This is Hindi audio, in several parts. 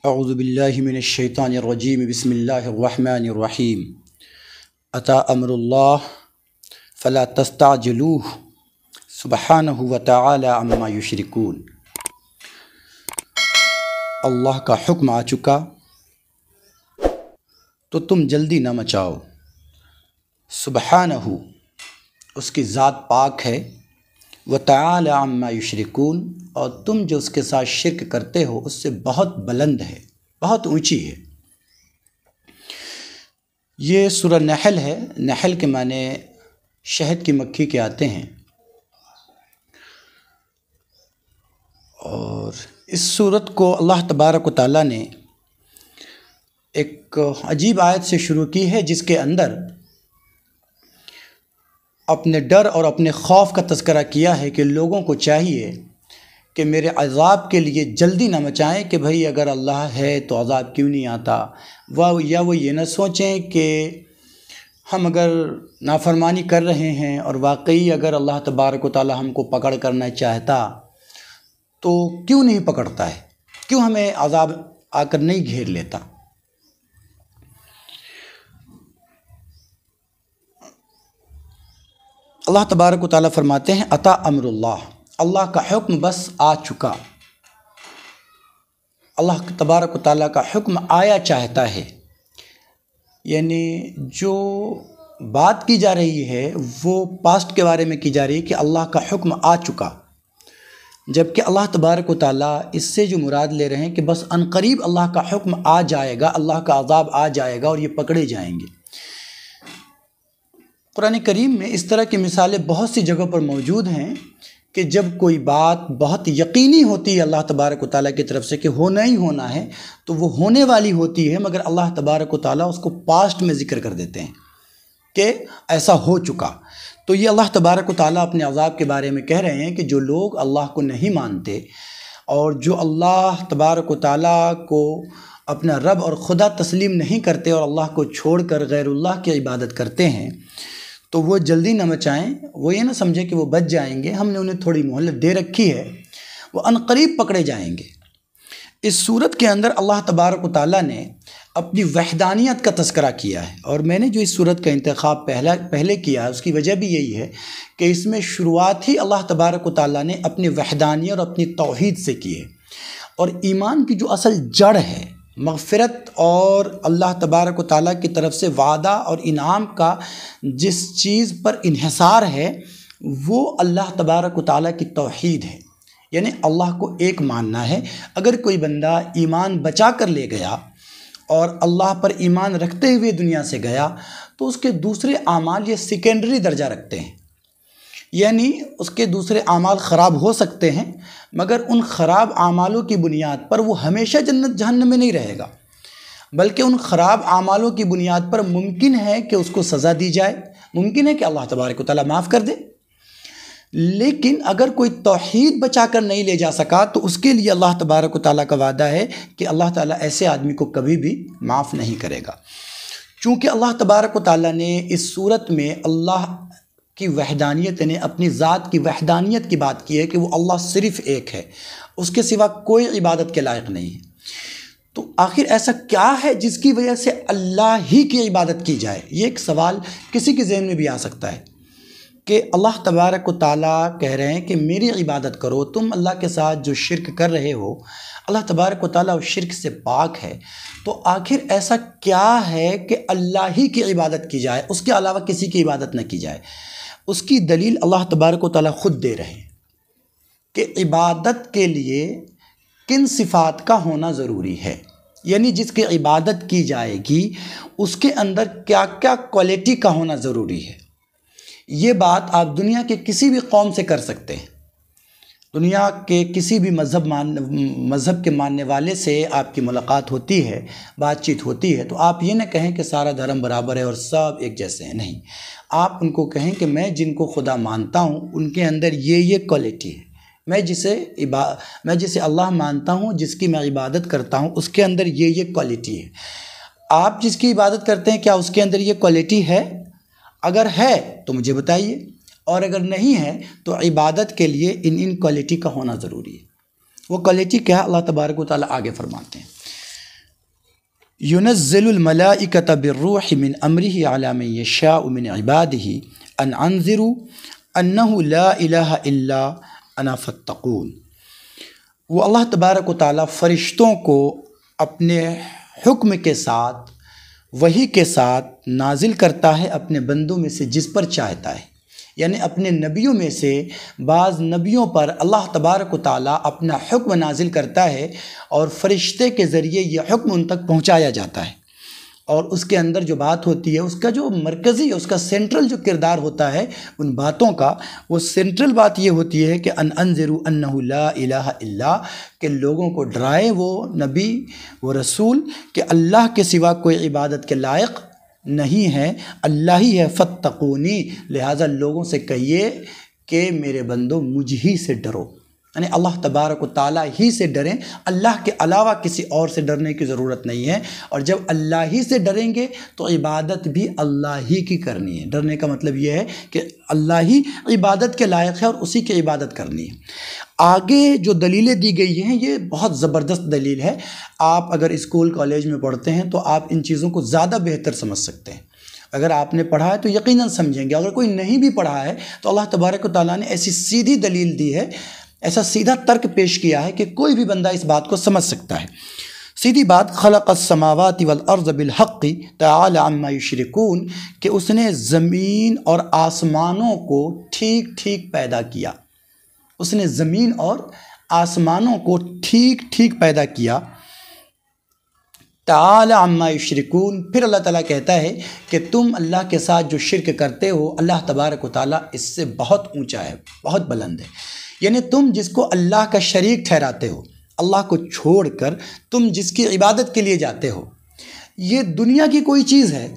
अऊज़ु बिल्लाहि मिनश्शैतानिर्रजीम बिस्मिल्लाहिर्रहमानिर्रहीम अता अम्रुल्लाह फ़ला तस्ताजिलूह सुब्हानहु व तआला अम्मा युशरिकून। अल्लाह का हुक्म आ चुका तो तुम जल्दी न मचाओ। सुब्हानहु उसकी ज़ात पाक है, व तआला अम्मा युशरिकून और तुम जो उसके साथ शिर्क करते हो उससे बहुत बुलंद है, बहुत ऊंची है। ये सूरह नहल है। नहल के माने शहद की मक्खी के आते हैं। और इस सूरत को अल्लाह तबारक व तआला ने एक अजीब आयत से शुरू की है, जिसके अंदर अपने डर और अपने खौफ का तज़किरा किया है कि लोगों को चाहिए कि मेरे अज़ाब के लिए जल्दी ना मचाएं कि भाई अगर अल्लाह है तो अज़ाब क्यों नहीं आता। वह ये न सोचें कि हम अगर नाफरमानी कर रहे हैं और वाकई अगर अल्लाह तबारक व तआला हमको पकड़ करना चाहता तो क्यों नहीं पकड़ता है, क्यों हमें अज़ाब आकर नहीं घेर लेता। अल्लाह तबारक व तआला फरमाते हैं अता अम्रुल्लाह, अल्लाह का हुक्म बस आ चुका। अल्लाह तबारक व तआला का हुक्म आया चाहता है, यानी जो बात की जा रही है वो पास्ट के बारे में की जा रही है कि अल्लाह का हुक्म आ चुका, जबकि अल्लाह तबारक व तआला इससे जो मुराद ले रहे हैं कि बस अनकरीब अल्लाह का हुक्म आ जाएगा, अल्लाह का अज़ाब आ जाएगा और ये पकड़े जाएंगे। कुरान करीम में इस तरह की मिसालें बहुत सी जगहों पर मौजूद हैं कि जब कोई बात बहुत यकीनी होती है अल्लाह तबारक व तआला की तरफ से कि होना ही होना है तो वो होने वाली होती है, मगर अल्लाह तबारक व तआला उसको पास्ट में ज़िक्र कर देते हैं कि ऐसा हो चुका। तो ये अल्लाह तबारक व तआला अपने अज़ाब के बारे में कह रहे हैं कि जो लोग अल्लाह को नहीं मानते और जो अल्लाह तबारक व तआला को अपना रब और खुदा तस्लीम नहीं करते और अल्लाह को छोड़कर गैरुल्लाह की इबादत करते हैं, तो वो जल्दी न मचाएं। वो ये ना समझे कि वो बच जाएंगे, हमने उन्हें थोड़ी मोहलत दे रखी है, वो अनकरीब पकड़े जाएंगे। इस सूरत के अंदर अल्लाह तबारक व तआला ने अपनी वहदानियत का तज़किरा किया है, और मैंने जो इस सूरत का इंतखाब पहले किया है उसकी वजह भी यही है कि इसमें शुरुआत ही अल्लाह तबारक व तआला ने अपनी वहदानियत और अपनी तौहीद से की है। और ईमान की जो असल जड़ है मग़फ़िरत और अल्लाह तबारक व तआला की तरफ से वादा और इनाम का जिस चीज़ पर इन्हिसार है वो अल्लाह तबारक व तआला की तौहीद है, यानी अल्लाह को एक मानना है। अगर कोई बंदा ईमान बचा कर ले गया और अल्लाह पर ईमान रखते हुए दुनिया से गया तो उसके दूसरे आमाल ये सेकेंडरी दर्जा रखते हैं, यानी उसके दूसरे आमाल ख़राब हो सकते हैं मगर उन ख़राब आमालों की बुनियाद पर वो हमेशा जन्नत जहन्नम में नहीं रहेगा, बल्कि उन ख़राब आमालों की बुनियाद पर मुमकिन है कि उसको सज़ा दी जाए, मुमकिन है कि अल्लाह तबारक व तआला माफ़ कर दे। लेकिन अगर कोई तौहीद बचा कर नहीं ले जा सका तो उसके लिए अल्लाह तबारक व तआला का वादा है कि अल्लाह ताला ऐसे आदमी को कभी भी माफ़ नहीं करेगा। चूँकि अल्लाह तबारक व तआला ने इस सूरत में अल्लाह की वहदानियत ने अपनी ज़ात की वहदानियत की बात की है कि वो अल्लाह सिर्फ़ एक है, उसके सिवा कोई इबादत के लायक नहीं है। तो आखिर ऐसा क्या है जिसकी वजह से अल्लाह ही की इबादत की जाए, ये एक सवाल किसी के ज़हन में भी आ सकता है कि अल्लाह तबारक व तआला कह रहे हैं कि मेरी इबादत करो। तुम अल्लाह के साथ जो शिर्क कर रहे हो अल्लाह तबारक व तआला उस शिर्क से पाक है, तो आखिर ऐसा क्या है कि अल्लाह ही की इबादत की जाए, उसके अलावा किसी की इबादत न की जाए। उसकी दलील अल्लाह तबारक व तआला ख़ुद दे रहे हैं कि इबादत के लिए किन सिफ़ात का होना ज़रूरी है, यानी जिसकी इबादत की जाएगी उसके अंदर क्या क्या क्वालिटी का होना ज़रूरी है। ये बात आप दुनिया के किसी भी कौम से कर सकते हैं, दुनिया के किसी भी मज़हब के मानने वाले से आपकी मुलाकात होती है, बातचीत होती है, तो आप ये न कहें कि सारा धर्म बराबर है और सब एक जैसे हैं, नहीं। आप उनको कहें कि मैं जिनको खुदा मानता हूँ उनके अंदर ये क्वालिटी है, मैं जिसे अल्लाह मानता हूँ, जिसकी मैं इबादत करता हूँ उसके अंदर ये क्वालिटी है। आप जिसकी इबादत करते हैं क्या उसके अंदर ये क्वालिटी है? अगर है तो मुझे बताइए, और अगर नहीं है तो इबादत के लिए इन क्वालिटी का होना ज़रूरी है। वो क्वालिटी क्या है अल्लाह तबारक व तआला आगे फरमाते हैं। युनज़्ज़िलुल मलाइकत बिर्रूहि मिन अम्रिहि अला मन यशाउ मिन इबादिहि अन अंज़िरू अन्नहु ला इलाहा इल्ला अना फत्तकून। वो अल्लाह तबारक व तआला फ़रिश्तों को अपने हुक्म के साथ, वही के साथ नाजिल करता है अपने बंदों में से जिस पर चाहता है। यानी अपने नबियों में से बाज़ नबियों पर अल्लाह तबारक व तआला अपना हुक्म नाजिल करता है और फ़रिश्ते के ज़रिए यह हुक्म उन तक पहुँचाया जाता है। और उसके अंदर जो बात होती है, उसका जो मरकज़ी, उसका सेंट्रल जो किरदार होता है उन बातों का, वो सेंट्रल बात ये होती है कि अंज़िरू अन्नहु ला इलाहा इल्ला, के लोगों को डराए वो नबी, वो रसूल, कि अल्लाह के सिवा कोई इबादत के लायक नहीं है, अल्लाह ही है, फत्तकूनी, लिहाजा लोगों से कहिए कि मेरे बंदो मुझ ही से डरो। यानी अल्लाह तबारक व तआला ही से डरें, अल्लाह के अलावा किसी और से डरने की ज़रूरत नहीं है। और जब अल्लाह ही से डरेंगे तो इबादत भी अल्लाह ही की करनी है। डरने का मतलब यह है कि अल्लाह ही इबादत के लायक है और उसी की इबादत करनी है। आगे जो दलीलें दी गई हैं ये बहुत ज़बरदस्त दलील है। आप अगर स्कूल कॉलेज में पढ़ते हैं तो आप इन चीज़ों को ज़्यादा बेहतर समझ सकते हैं। अगर आपने पढ़ा है तो यकीनन समझेंगे। अगर कोई नहीं भी पढ़ा है तो अल्लाह तबारक व तआला ने ऐसी सीधी दलील दी है, ऐसा सीधा तर्क पेश किया है कि कोई भी बंदा इस बात को समझ सकता है। सीधी बात, खलक़स समावाति वल अर्ज़ बिल हक़्क़ि तआला अम्मा युशरिकून, कि उसने ज़मीन और आसमानों को ठीक ठीक पैदा किया। उसने ज़मीन और आसमानों को ठीक ठीक पैदा किया। तआला अम्मा युशरिकून, फिर अल्लाह ताला कहता है कि तुम अल्लाह के साथ जो शिर्क करते हो, अल्लाह तबारक व तआला इससे बहुत ऊंचा है, बहुत बुलंद है। यानी तुम जिसको अल्लाह का शरीक ठहराते हो, अल्लाह को छोड़कर तुम जिसकी इबादत के लिए जाते हो, ये दुनिया की कोई चीज़ है,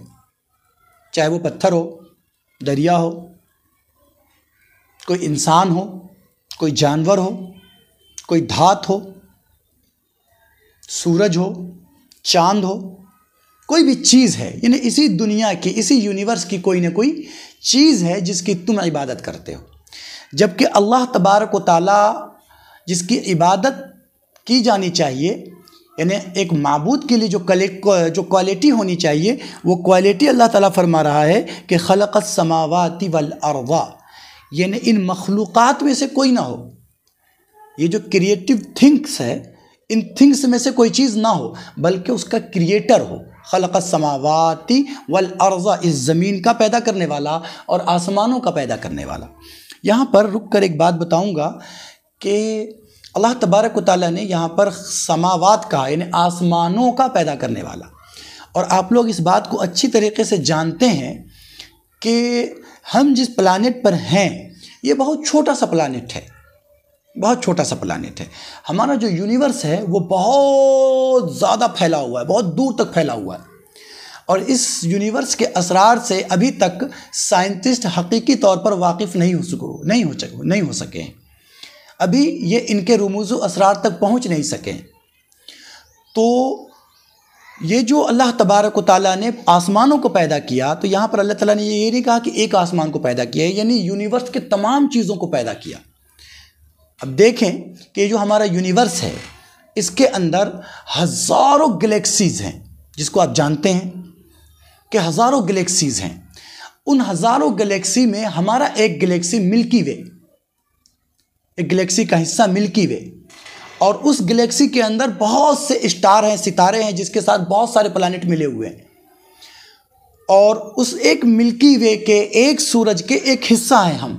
चाहे वो पत्थर हो, दरिया हो, कोई इंसान हो, कोई जानवर हो, कोई धात हो, सूरज हो, चांद हो, कोई भी चीज़ है। यानी इसी दुनिया की, इसी यूनिवर्स की कोई ना कोई चीज़ है जिसकी तुम इबादत करते हो। जबकि अल्लाह तबारक व तआला जिसकी इबादत की जानी चाहिए, यानी एक माबूद के लिए जो क्वालिटी होनी चाहिए, वो क्वालिटी अल्लाह ताला फरमा रहा है कि खलक़स समावाति वल अर्ज़ा, यानी इन मखलूक़ात में से कोई ना हो। ये जो क्रिएटिव थिंग्स है, इन थिंग्स में से कोई चीज़ ना हो, बल्कि उसका क्रिएटर हो। खलक़स समावाति वल अर्ज़ा, इस ज़मीन का पैदा करने वाला और आसमानों का पैदा करने वाला। यहाँ पर रुक कर एक बात बताऊँगा कि अल्लाह तबारक व तआला ने यहाँ पर समावात कहा, यानी आसमानों का पैदा करने वाला। और आप लोग इस बात को अच्छी तरीके से जानते हैं कि हम जिस प्लानेट पर हैं ये बहुत छोटा सा प्लानेट है, बहुत छोटा सा प्लानेट है। हमारा जो यूनिवर्स है वो बहुत ज़्यादा फैला हुआ है, बहुत दूर तक फैला हुआ है। और इस यूनिवर्स के असरार से अभी तक साइंटिस्ट हकीकी तौर पर वाकिफ़ नहीं हो सके। अभी ये इनके रुमूज़ असरार तक पहुंच नहीं सके। तो ये जो अल्लाह तबारक व तआला ने आसमानों को पैदा किया, तो यहाँ पर अल्लाह ताला ने ये नहीं कहा कि एक आसमान को पैदा किया है, यानी यूनिवर्स के तमाम चीज़ों को पैदा किया। अब देखें कि जो हमारा यूनिवर्स है इसके अंदर हज़ारों गैलेक्सीज़ हैं, जिसको आप जानते हैं कि हज़ारों गैलेक्सीज़ हैं। उन हज़ारों गैलेक्सी में हमारा एक गैलेक्सी मिल्की वे, एक गैलेक्सी का हिस्सा मिल्की वे, और उस गैलेक्सी के अंदर बहुत से स्टार हैं, सितारे हैं, जिसके साथ बहुत सारे प्लैनेट मिले हुए हैं। और उस एक मिल्की वे के एक सूरज के एक हिस्सा हैं हम।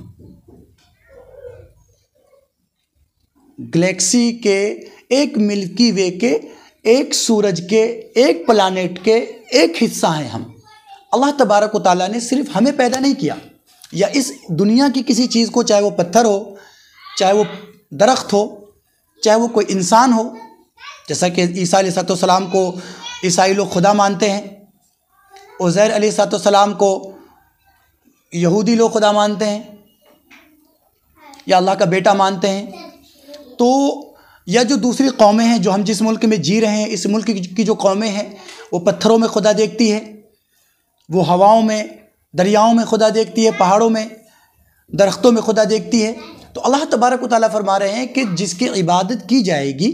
गैलेक्सी के एक मिल्की वे के एक सूरज के एक प्लैनेट के एक हिस्सा हैं हम। अल्लाह तबारक व तआला ने सिर्फ हमें पैदा नहीं किया, या इस दुनिया की किसी चीज़ को, चाहे वो पत्थर हो, चाहे वो दरख्त हो, चाहे वो कोई इंसान हो, जैसा कि ईसा अलैहिस्सलाम को ईसाई लोग खुदा मानते हैं, उज़ैर अलैहिस्सलाम को यहूदी लोग खुदा मानते हैं या अल्लाह का बेटा मानते हैं। तो या जो दूसरी कौमें हैं, जो हम जिस मुल्क में जी रहे हैं, इस मुल्क की जो कौमें हैं, वो पत्थरों में खुदा देखती है, वो हवाओं में, दरियाओं में खुदा देखती है, पहाड़ों में, दरख्तों में खुदा देखती है। तो अल्लाह तबारक व तआला फरमा रहे हैं कि जिसकी इबादत की जाएगी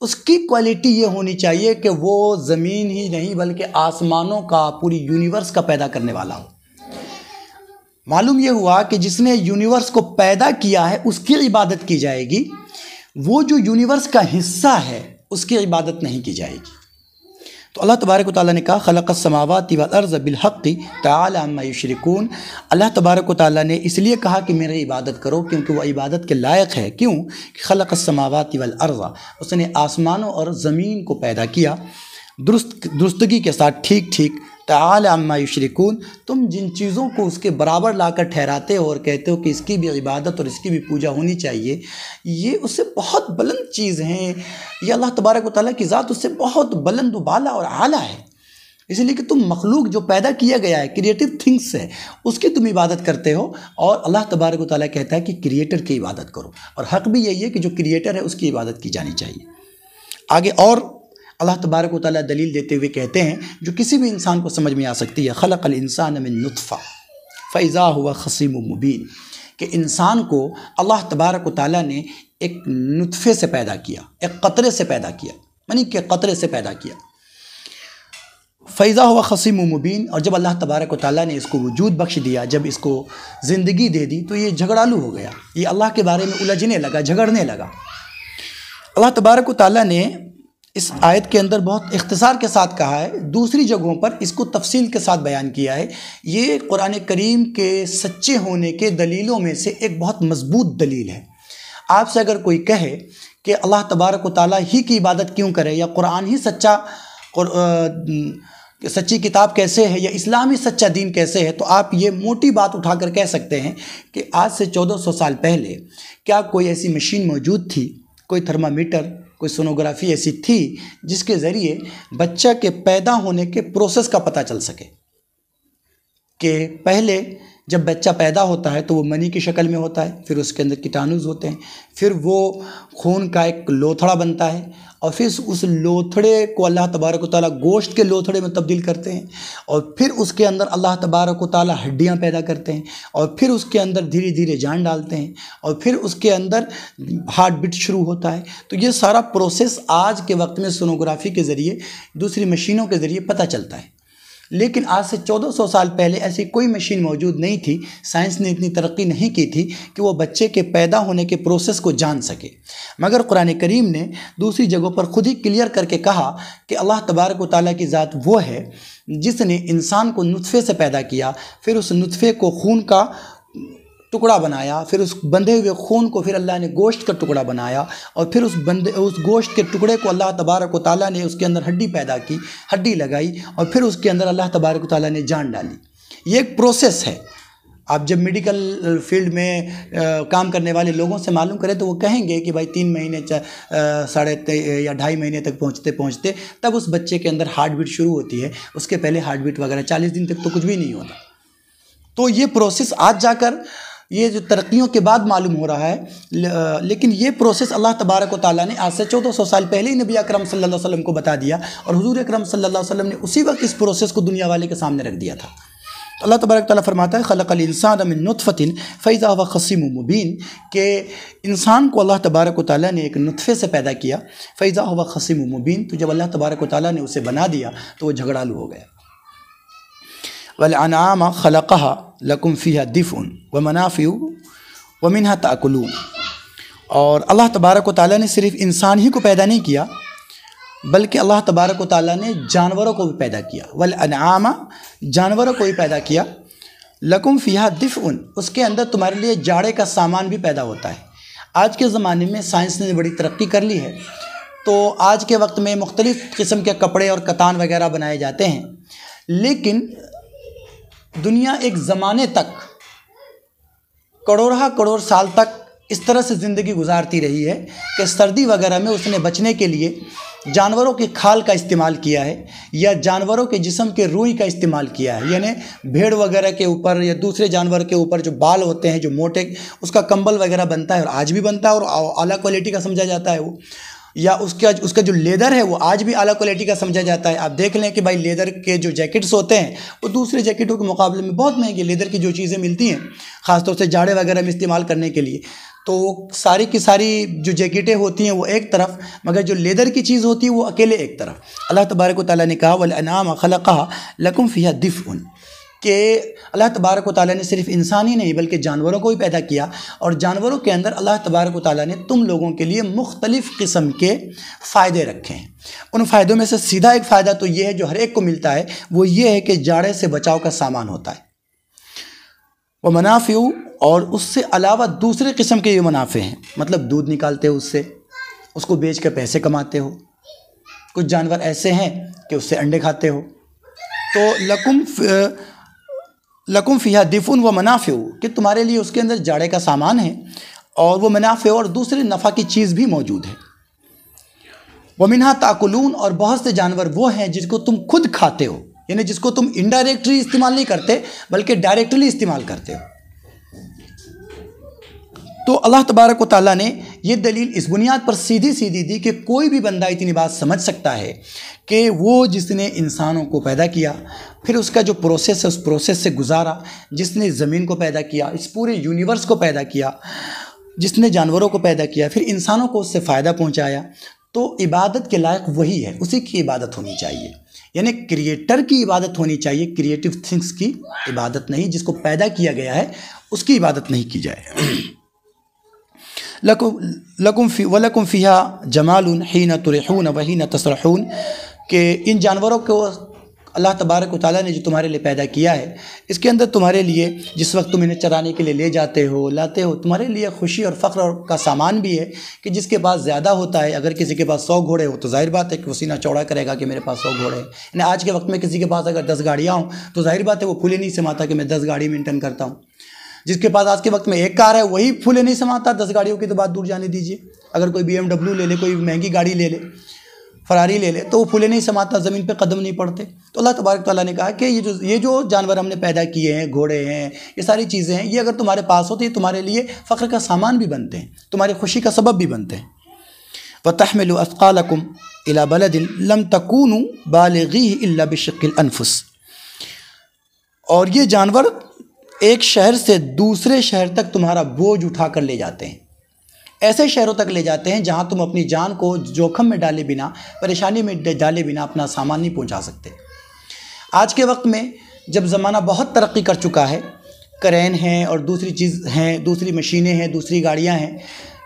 उसकी क्वालिटी ये होनी चाहिए कि वो ज़मीन ही नहीं बल्कि आसमानों का, पूरी यूनिवर्स का पैदा करने वाला हो। मालूम ये हुआ कि जिसने यूनिवर्स को पैदा किया है उसकी इबादत की जाएगी, वो जो यूनिवर्स का हिस्सा है उसकी इबादत नहीं की जाएगी। तो अल्लाह तबारक व तआला ने कहा खलक़स समावाति वल अर्ज़ बिल हक़्क़ि तआला अम्मा युशरिकून। अल्लाह तबारक व तआला ने इसलिए कहा कि मेरी इबादत करो क्योंकि वह इबादत के लायक है। क्यों? खलक़स समावाति वल अर्ज़, उसने आसमानों और ज़मीन को पैदा किया दुरुस्तगी के साथ, ठीक ठीक। तआला अम्मा युशरिकून, तुम जिन चीज़ों को उसके बराबर लाकर ठहराते हो और कहते हो कि इसकी भी इबादत और इसकी भी पूजा होनी चाहिए, ये उससे बहुत बुलंद चीज़ हैं। ये अल्लाह तबारक व तआला की ज़ात उससे बहुत बुलंद बाला और आला है। इसलिए कि तुम मखलूक जो पैदा किया गया है, क्रिएटिव थिंग्स है, उसकी तुम इबादत करते हो। और अल्लाह तबारक व तआला कहता है कि क्रिएटर की इबादत करो, और हक़ भी यही है कि जो क्रिएटर है उसकी इबादत की जानी चाहिए। आगे और अल्लाह तबारक व तआला दलील देते हुए कहते हैं जो किसी भी इंसान को समझ में आ सकती है, खलक़ल इंसान मिन नुत्फ़ा फ़इज़ा हुवा ख़सीमुम मुबीन, कि इंसान को अल्लाह तबारक व तआला ने एक नुत्फ़े से पैदा किया, एक क़तरे से पैदा किया, यानी कि क़तरे से पैदा किया। फ़इज़ा हुवा ख़सीमुम मुबीन, और जब अल्लाह तबारक व तआला ने इसको वजूद बख्श दिया, जब इसको ज़िंदगी दे दी, तो ये झगड़ालू हो गया, ये अल्लाह के बारे में उलझने लगा, झगड़ने लगा। अल्लाह तबारक व तआला ने इस आयत के अंदर बहुत इख्तिसार के साथ कहा है, दूसरी जगहों पर इसको तफसील के साथ बयान किया है। ये कुरान करीम के सच्चे होने के दलीलों में से एक बहुत मजबूत दलील है। आपसे अगर कोई कहे कि अल्लाह तबारक व तआला ही की इबादत क्यों करे, या कुरान ही सच्ची किताब कैसे है, या इस्लाम ही सच्चा दीन कैसे है, तो आप ये मोटी बात उठाकर कह सकते हैं कि आज से 1400 साल पहले क्या कोई ऐसी मशीन मौजूद थी, कोई थर्मामीटर, कोई सोनोग्राफी ऐसी थी जिसके ज़रिए बच्चा के पैदा होने के प्रोसेस का पता चल सके? कि पहले जब बच्चा पैदा होता है तो वो मनी की शक्ल में होता है, फिर उसके अंदर कीटाणुज होते हैं, फिर वो खून का एक लोथड़ा बनता है, और फिर उस लोथड़े को अल्लाह तबारक व तआला गोश्त के लोथड़े में तब्दील करते हैं, और फिर उसके अंदर अल्लाह तबारक व तआला हड्डियाँ पैदा करते हैं, और फिर उसके अंदर धीरे धीरे जान डालते हैं, और फिर उसके अंदर हार्ट बीट शुरू होता है। तो ये सारा प्रोसेस आज के वक्त में सोनोग्राफी के ज़रिए, दूसरी मशीनों के ज़रिए पता चलता है। लेकिन आज से 1400 साल पहले ऐसी कोई मशीन मौजूद नहीं थी, साइंस ने इतनी तरक्की नहीं की थी कि वो बच्चे के पैदा होने के प्रोसेस को जान सके। मगर कुरान करीम ने दूसरी जगहों पर खुद ही क्लियर करके कहा कि अल्लाह तबारक व तआला की ज़ात वो है जिसने इंसान को नुत्फ़े से पैदा किया, फिर उस नुत्फ़े को खून का टुकड़ा बनाया, फिर उस बंधे हुए खून को फिर अल्लाह ने गोश्त का टुकड़ा बनाया, और फिर उस गोश्त के टुकड़े को अल्लाह तबारक व तआला ने उसके अंदर हड्डी पैदा की, हड्डी लगाई, और फिर उसके अंदर अल्लाह तबारक व तआला ने जान डाली। ये एक प्रोसेस है। आप जब मेडिकल फील्ड में काम करने वाले लोगों से मालूम करें तो वो कहेंगे कि भाई 3 महीने साढ़े या 2.5 महीने तक पहुँचते पहुँचते तब उस बच्चे के अंदर हार्ट बीट शुरू होती है। उसके पहले हार्ट बीट वगैरह 40 दिन तक तो कुछ भी नहीं होता। तो ये प्रोसेस आज जाकर, ये जो तरक्कियों के बाद मालूम हो रहा है, लेकिन ये प्रोसेस अल्लाह तबारक व तआला ने आज से 1400 साल पहले ही नबी अकरम सल्लल्लाहु अलैहि वसल्लम को बता दिया, और हुजूर अकरम सल्लल्लाहु अलैहि वसल्लम ने उसी वक्त इस प्रोसेस को दुनिया वाले के सामने रख दिया था। तो अल्लाह तबारक व तआला फरमाता है खलक़ल इंसान मिन नुत्फ़तिन फ़इज़ा हुवा ख़सीमुम मुबीन, के इंसान को अल्लाह तबारक व तआला ने एक नुत्फ़े से पैदा किया, फ़इज़ा हुवा ख़सीमुम मुबीन, तो जब अल्लाह तबारक व तआला ने उसे बना दिया तो वो झगड़ालू हो गया। वल अनआम खलक़हा लकुम फ़ीहा दिफ़्उन व मनाफ़िउ व मिन्हा ताकुलून, और अल्लाह तबारक व तआला ने सिर्फ इंसान ही को पैदा नहीं किया बल्कि अल्लाह तबारक व तआला ने जानवरों को भी पैदा किया। वल अनआम, जानवरों को भी पैदा किया, लकुम फ़ीहा दिफ़्उन, उसके अंदर तुम्हारे लिए जाड़े का सामान भी पैदा होता है। आज के ज़माने में साइंस ने बड़ी तरक्की कर ली है, तो आज के वक्त में मुख्तलिफ़ किस्म के कपड़े और कतान वगैरह बनाए जाते हैं, लेकिन दुनिया एक ज़माने तक करोड़ साल तक इस तरह से ज़िंदगी गुजारती रही है कि सर्दी वगैरह में उसने बचने के लिए जानवरों की खाल का इस्तेमाल किया है, या जानवरों के जिस्म के रूई का इस्तेमाल किया है। यानी भेड़ वगैरह के ऊपर या दूसरे जानवर के ऊपर जो बाल होते हैं जो मोटे, उसका कंबल वगैरह बनता है, और आज भी बनता है और आला क्वालिटी का समझा जाता है वो। या उसका जो लेदर है वो आज भी आला क्वालिटी का समझा जाता है। आप देख लें कि भाई लेदर के जो जैकेट्स होते हैं वो दूसरे जैकेटों के मुकाबले में बहुत महंगे लेदर की जो चीज़ें मिलती हैं, ख़ासतौर से जाड़े वगैरह में इस्तेमाल करने के लिए, तो सारी की सारी जो जैकेटें होती हैं वो एक तरफ, मगर जो लेदर की चीज़ होती है वो अकेले एक तरफ। अल्लाह तबारक व तआला ने कहा वल अनाम खलक़हा लकुम फ़ीहा दिफ़्उन, कि अल्लाह तबारक व तआला ने सिर्फ इंसान ही नहीं बल्कि जानवरों को भी पैदा किया, और जानवरों के अंदर अल्लाह तबारक व तआला ने तुम लोगों के लिए मुख्तलिफ़ किस्म के फ़ायदे रखे हैं। उन फ़ायदों में से सीधा एक फ़ायदा तो ये है जो हर एक को मिलता है, वो ये है कि जाड़े से बचाव का सामान होता है। वह मनाफ़िउ, और उससे अलावा दूसरे किस्म के ये मुनाफ़े हैं, मतलब दूध निकालते हो उससे, उसको बेच कर पैसे कमाते हो। कुछ जानवर ऐसे हैं कि उससे अंडे खाते हो। तो लकुम फ़ीहा दिफ़ुन व मनाफ़िउ, कि तुम्हारे लिए उसके अंदर जाड़े का सामान है, और वो मनाफ़े और दूसरे नफ़ा की चीज़ भी मौजूद है। व मिन्हा ताकुलून, और बहुत से जानवर वो हैं जिसको तुम खुद खाते हो, यानी जिसको तुम इनडायरेक्टली इस्तेमाल नहीं करते बल्कि डायरेक्टली इस्तेमाल करते हो। तो अल्लाह तबारक व तआला ने ये दलील इस बुनियाद पर सीधी सीधी दी कि कोई भी बंदा इतनी बात समझ सकता है कि वो जिसने इंसानों को पैदा किया, फिर उसका जो प्रोसेस है उस प्रोसेस से गुजारा, जिसने ज़मीन को पैदा किया, इस पूरे यूनिवर्स को पैदा किया, जिसने जानवरों को पैदा किया, फिर इंसानों को उससे फ़ायदा पहुँचाया, तो इबादत के लायक वही है, उसी की इबादत होनी चाहिए। यानी क्रिएटर की इबादत होनी चाहिए, क्रिएटिव थिंग्स की इबादत नहीं, जिसको पैदा किया गया है उसकी इबादत नहीं की जाए। लकुम फ़ीहा जमालुन हीन तुरिहून व हीन तसरहून, के इन जानवरों को अल्लाह तबारक व तआला ने जो तुम्हारे लिए पैदा किया है, इसके अंदर तुम्हारे लिए जिस वक्त तुम इन्हें चराने के लिए ले जाते हो, लाते हो, तुम्हारे लिए खुशी और फ़ख्र का सामान भी है कि जिसके पास ज़्यादा होता है। अगर किसी के पास 100 घोड़े हो तो जाहिर बात है कि वो सीना चौड़ा करेगा कि मेरे पास 100 घोड़े हैं। यानी आज के वक्त में किसी के पास अगर 10 गाड़ियाँ हों तो जाहिर बात है वो फूले नहीं समाता कि मैं 10 गाड़ी मेंटेन करता हूँ। जिसके पास आज के वक्त में एक कार है वही फूले नहीं समाता, 10 गाड़ियों की तो बात दूर जाने दीजिए। अगर कोई BMW ले ले, कोई महंगी गाड़ी ले ले, फरारी ले ले, तो वो फूले नहीं समाता, ज़मीन पे कदम नहीं पड़ते। तो अल्लाह तबारक तआला ने कहा कि ये जो जानवर हमने पैदा किए हैं, घोड़े हैं, ये सारी चीज़ें हैं, ये अगर तुम्हारे पास होती है तुम्हारे लिए फ़ख्र का सामान भी बनते हैं, तुम्हारी खुशी का सबब भी बनते हैं। व तहमिलु अस्क़ालकुम इला बलदिन लम तकूनु बालिग़ीही इल्ला बिशिक़्क़िल अनफ़ुस, और ये जानवर एक शहर से दूसरे शहर तक तुम्हारा बोझ उठा कर ले जाते हैं। ऐसे शहरों तक ले जाते हैं जहां तुम अपनी जान को जोखम में डाले बिना, परेशानी में डाले बिना अपना सामान नहीं पहुंचा सकते। आज के वक्त में जब ज़माना बहुत तरक्की कर चुका है, क्रेन हैं और दूसरी चीज़ हैं, दूसरी मशीनें हैं, दूसरी गाड़ियां हैं,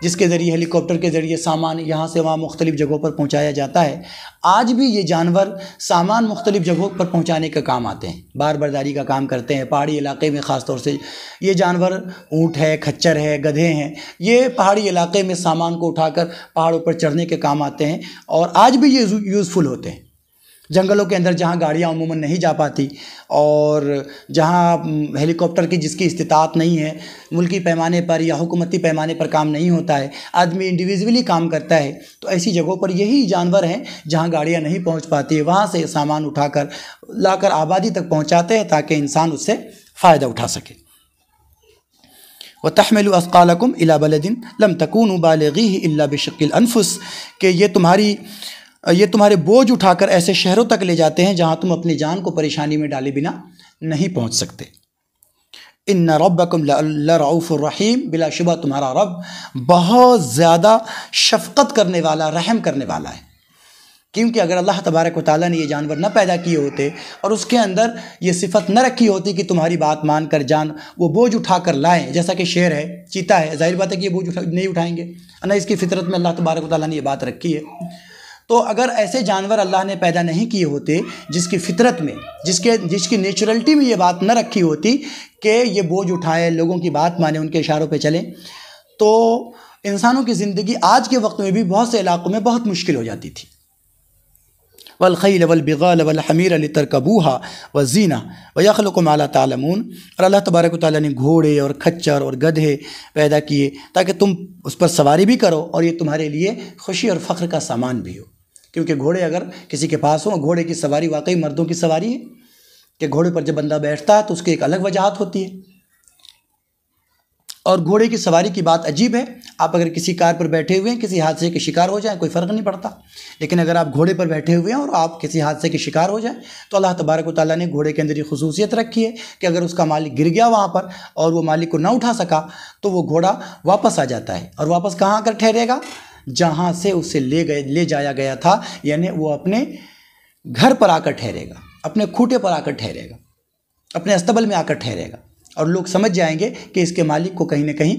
जिसके ज़रिए हेलीकॉप्टर के ज़रिए सामान यहाँ से वहाँ मुख्तलिफ़ जगहों पर पहुँचाया जाता है। आज भी ये जानवर सामान मुख्तलिफ़ जगहों पर पहुँचाने का काम आते हैं, बार बर्दारी का काम करते हैं। पहाड़ी इलाके में ख़ास तौर से ये जानवर, ऊँट है, खच्चर है, गधे हैं, ये पहाड़ी इलाके में सामान को उठाकर पहाड़ों पर चढ़ने के काम आते हैं, और आज भी ये यूज़फुल होते हैं। जंगलों के अंदर जहाँ गाड़ियाँ अमूमन नहीं जा पाती और जहाँ हेलीकॉप्टर की जिसकी इस्तिताअत नहीं है, मुल्की पैमाने पर या हुकूमती पैमाने पर काम नहीं होता है, आदमी इंडिविजुअली काम करता है, तो ऐसी जगहों पर यही जानवर हैं जहाँ गाड़ियाँ नहीं पहुँच पाती है, वहाँ से सामान उठाकर लाकर आबादी तक पहुँचाते हैं ताकि इंसान उससे फ़ायदा उठा सके। व तहमिलु अस्क़ालकुम इला बलदिन लम तकूनु बालिग़ीही इल्ला बिशिक़्क़िल अनफ़ुस, कि ये तुम्हारे बोझ उठाकर ऐसे शहरों तक ले जाते हैं जहाँ तुम अपनी जान को परेशानी में डाले बिना नहीं पहुँच सकते। इन्ना रब्बकुम लरऊफ़ुर रहीम, बिलाशुबा तुम्हारा रब बहुत ज़्यादा शफ़क़त करने वाला, रहम करने वाला है। क्योंकि अगर अल्लाह तबारक व तआला ने ये जानवर न पैदा किए होते और उसके अंदर ये सिफत न रखी होती कि तुम्हारी बात मान कर वो बोझ उठा कर लाएँ, जैसा कि शेर है, चीता है, जाहिर बात है कि ये बोझ नहीं उठाएंगे, ना इसकी फितरत में अल्लाह तबारक व तआला ने ये बात रखी है। तो अगर ऐसे जानवर अल्लाह ने पैदा नहीं किए होते, जिसकी फितरत में, जिसकी नेचुरलिटी में ये बात न रखी होती कि ये बोझ उठाए, लोगों की बात माने, उनके इशारों पे चलें, तो इंसानों की ज़िंदगी आज के वक्त में भी बहुत से इलाक़ों में बहुत मुश्किल हो जाती थी। वल खैल वल बिगाल वल हमीर लितरकबूहा व ज़ीना व यख़लुक़ु मा ला तालमून, और अल्लाह तबारक व तआला ने घोड़े और खच्चर और गधे पैदा किए ताकि तुम उस पर सवारी भी करो और ये तुम्हारे लिए खुशी और फ़ख्र का सामान भी हो। क्योंकि घोड़े अगर किसी के पास हो, घोड़े की सवारी वाकई मर्दों की सवारी है कि घोड़े पर जब बंदा बैठता है तो उसकी एक अलग वजाहत होती है। और घोड़े की सवारी की बात अजीब है। आप अगर किसी कार पर बैठे हुए हैं, किसी हादसे के शिकार हो जाएं, कोई फ़र्क नहीं पड़ता। लेकिन अगर आप घोड़े पर बैठे हुए हैं और आप किसी हादसे के शिकार हो जाएं, तो अल्लाह तबारक व तआला ने घोड़े के अंदर ये खुसूसियत रखी है कि अगर उसका मालिक गिर गया वहाँ पर और वो मालिक को ना उठा सका, तो वो घोड़ा वापस आ जाता है। और वापस कहाँ आकर ठहरेगा? जहाँ से उसे ले जाया गया था, यानी वो अपने घर पर आकर ठहरेगा, अपने खूंटे पर आकर ठहरेगा, अपने अस्तबल में आकर ठहरेगा। और लोग समझ जाएंगे कि इसके मालिक को कहीं ना कहीं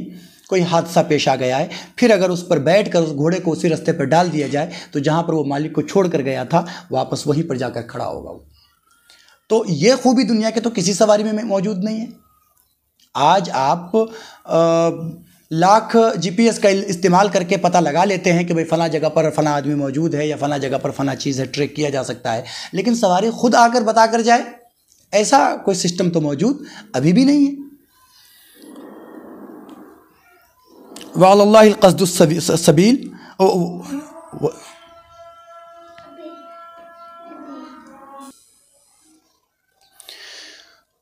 कोई हादसा पेश आ गया है। फिर अगर उस पर बैठकर उस घोड़े को उसी रास्ते पर डाल दिया जाए, तो जहाँ पर वो मालिक को छोड़ कर गया था, वापस वहीं पर जाकर खड़ा होगा वो। तो ये खूबी दुनिया के तो किसी सवारी में मौजूद नहीं है। आज आप लाख GPS का इस्तेमाल करके पता लगा लेते हैं कि भाई फ़लाँ जगह पर फ़लाँ आदमी मौजूद है या फ़लाँ जगह पर फ़लाँ चीज़ है, ट्रैक किया जा सकता है। लेकिन सवारी खुद आकर बता कर जाए, ऐसा कोई सिस्टम तो मौजूद अभी भी नहीं है। वअलल्लाहिल क़स्दुस सबील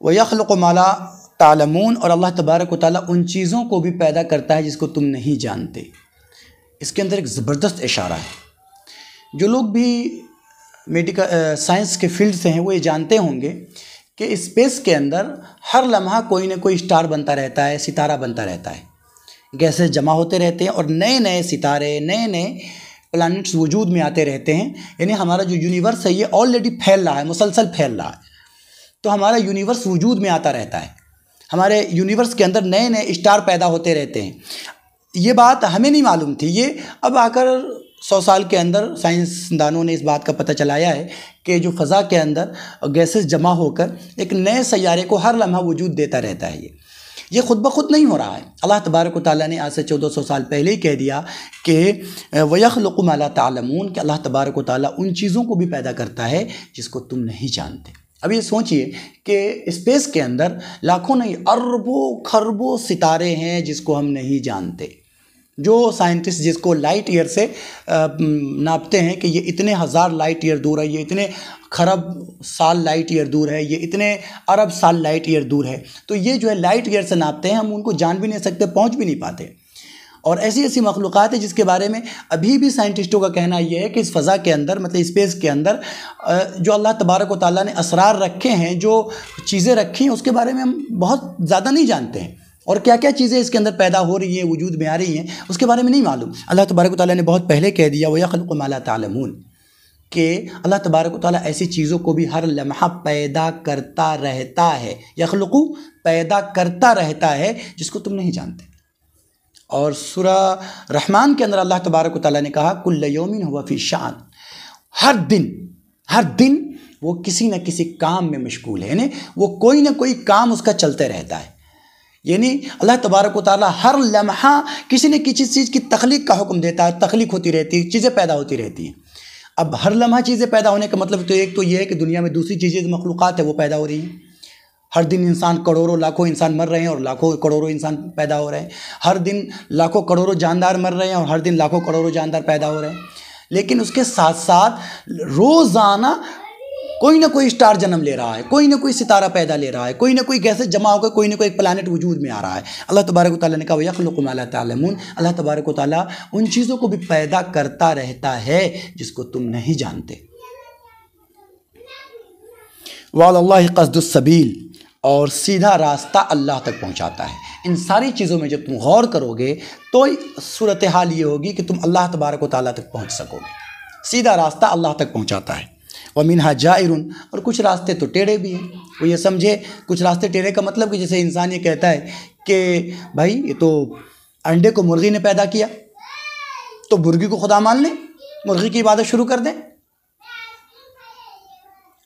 व यख़्लुक़ु मा ला तालमून, और अल्लाह तबारक व तआला उन चीज़ों को भी पैदा करता है जिसको तुम नहीं जानते। इसके अंदर एक ज़बरदस्त इशारा है। जो लोग भी मेडिकल साइंस के फील्ड से हैं वो ये जानते होंगे कि स्पेस के अंदर हर लम्हा कोई ना कोई स्टार बनता रहता है, सितारा बनता रहता है, गैसेस जमा होते रहते हैं और नए नए सितारे, नए नए प्लैनेट्स वजूद में आते रहते हैं। यानी हमारा जो यूनिवर्स है ये ऑलरेडी फैल रहा है, मुसलसल फैल रहा है। तो हमारा यूनिवर्स वजूद में आता रहता है, हमारे यूनिवर्स के अंदर नए नए स्टार पैदा होते रहते हैं। ये बात हमें नहीं मालूम थी, ये अब आकर 100 साल के अंदर साइंसदानों ने इस बात का पता चलाया है कि जो फ़ज़ा के अंदर गैसेस जमा होकर एक नए सैयारे को हर लम्हा वजूद देता रहता है। ये खुद ब खुद नहीं हो रहा है। अल्लाह तबारक व तआला ने आज से 1400 साल पहले ही कह दिया कि वयख़्लुक़ु मा ला तालमून, कि अल्लाह तबारक व तआला उन चीज़ों को भी पैदा करता है जिसको तुम नहीं जानते। अब ये सोचिए कि स्पेस के अंदर लाखों नहीं अरबों खरबों सितारे हैं जिसको हम नहीं जानते। जो साइंटिस्ट जिसको लाइट ईयर से नापते हैं कि ये इतने हज़ार लाइट ईयर दूर है, ये इतने खरब साल लाइट ईयर दूर है, ये इतने अरब साल लाइट ईयर दूर है, तो ये जो है लाइट ईयर से नापते हैं, हम उनको जान भी नहीं सकते, पहुंच भी नहीं पाते। और ऐसी ऐसी मखलूक़ात है जिसके बारे में अभी भी साइंटिस्टों का कहना यह है कि इस फ़ज़ा के अंदर, मतलब स्पेस के अंदर जो अल्लाह तबारक व तआला ने असरार रखे हैं, जो चीज़ें रखी हैं, उसके बारे में हम बहुत ज़्यादा नहीं जानते हैं। और क्या क्या चीज़ें इसके अंदर पैदा हो रही हैं, वजूद में आ रही हैं, उसके बारे में नहीं मालूम। अल्लाह तबारक व तआला ने बहुत पहले कह दिया वयख़्लुक़ु मा ला तालमून, कि अल्लाह तबारक व तआला ऐसी चीज़ों को भी हर लम्हा पैदा करता रहता है। यख़्लुक़ु पैदा करता रहता है जिसको तुम नहीं जानते। और सूरा रहमान के अंदर अल्लाह तबारक व तआला ने कहा कुल्ल यौमिन हुवा फ़ी शान, हर दिन वो किसी न किसी काम में मशगूल है, यानी वो कोई ना कोई काम उसका चलते रहता है। यानी अल्लाह तबारक व तआला हर लम्हा किसी न किसी चीज़ की तख्लीक का हुक्म देता है, तख्लीक होती रहती है, चीज़ें पैदा होती रहती हैं। अब हर लम्हा चीज़ें पैदा होने का मतलब तो एक तो ये है कि दुनिया में दूसरी चीज़ें जो मखलूक़ात है वो पैदा हो रही हैं। हर दिन इंसान करोड़ों लाखों इंसान मर रहे हैं और लाखों करोड़ों इंसान पैदा हो रहे हैं। हर दिन लाखों करोड़ों जानदार मर रहे हैं और हर दिन लाखों करोड़ों जानदार पैदा हो रहे हैं। लेकिन उसके साथ साथ रोज़ाना कोई ना कोई स्टार जन्म ले रहा है, कोई ना कोई सितारा पैदा ले रहा है, कोई ना कोई गैसेस जमा होकर कोई ना कोई प्लानट वजूद में आ रहा है। अल्लाह तबारक व तआला ने कहा वयख़्लुक़ु मा ला तालमून, अल्लाह तबारक व तआला उन चीज़ों को भी पैदा करता रहता है जिसको तुम नहीं जानते। वअलल्लाहि क़स्दुस सबील, और सीधा रास्ता अल्लाह तक पहुँचाता है। इन सारी चीज़ों में जब तुम गौर करोगे तो सूरत हाल ये होगी कि तुम अल्लाह तबारक व तआला तक पहुँच सकोगे। सीधा रास्ता अल्लाह तक पहुँचाता है। व मिनहा जाइरुन, और कुछ रास्ते तो टेढ़े भी हैं। वो ये समझे कुछ रास्ते टेढ़े का मतलब कि जैसे इंसान ये कहता है कि भाई ये तो अंडे को मुर्गी ने पैदा किया, तो मुर्गी को खुदा मान लें, मुर्गी की इबादत शुरू कर दें।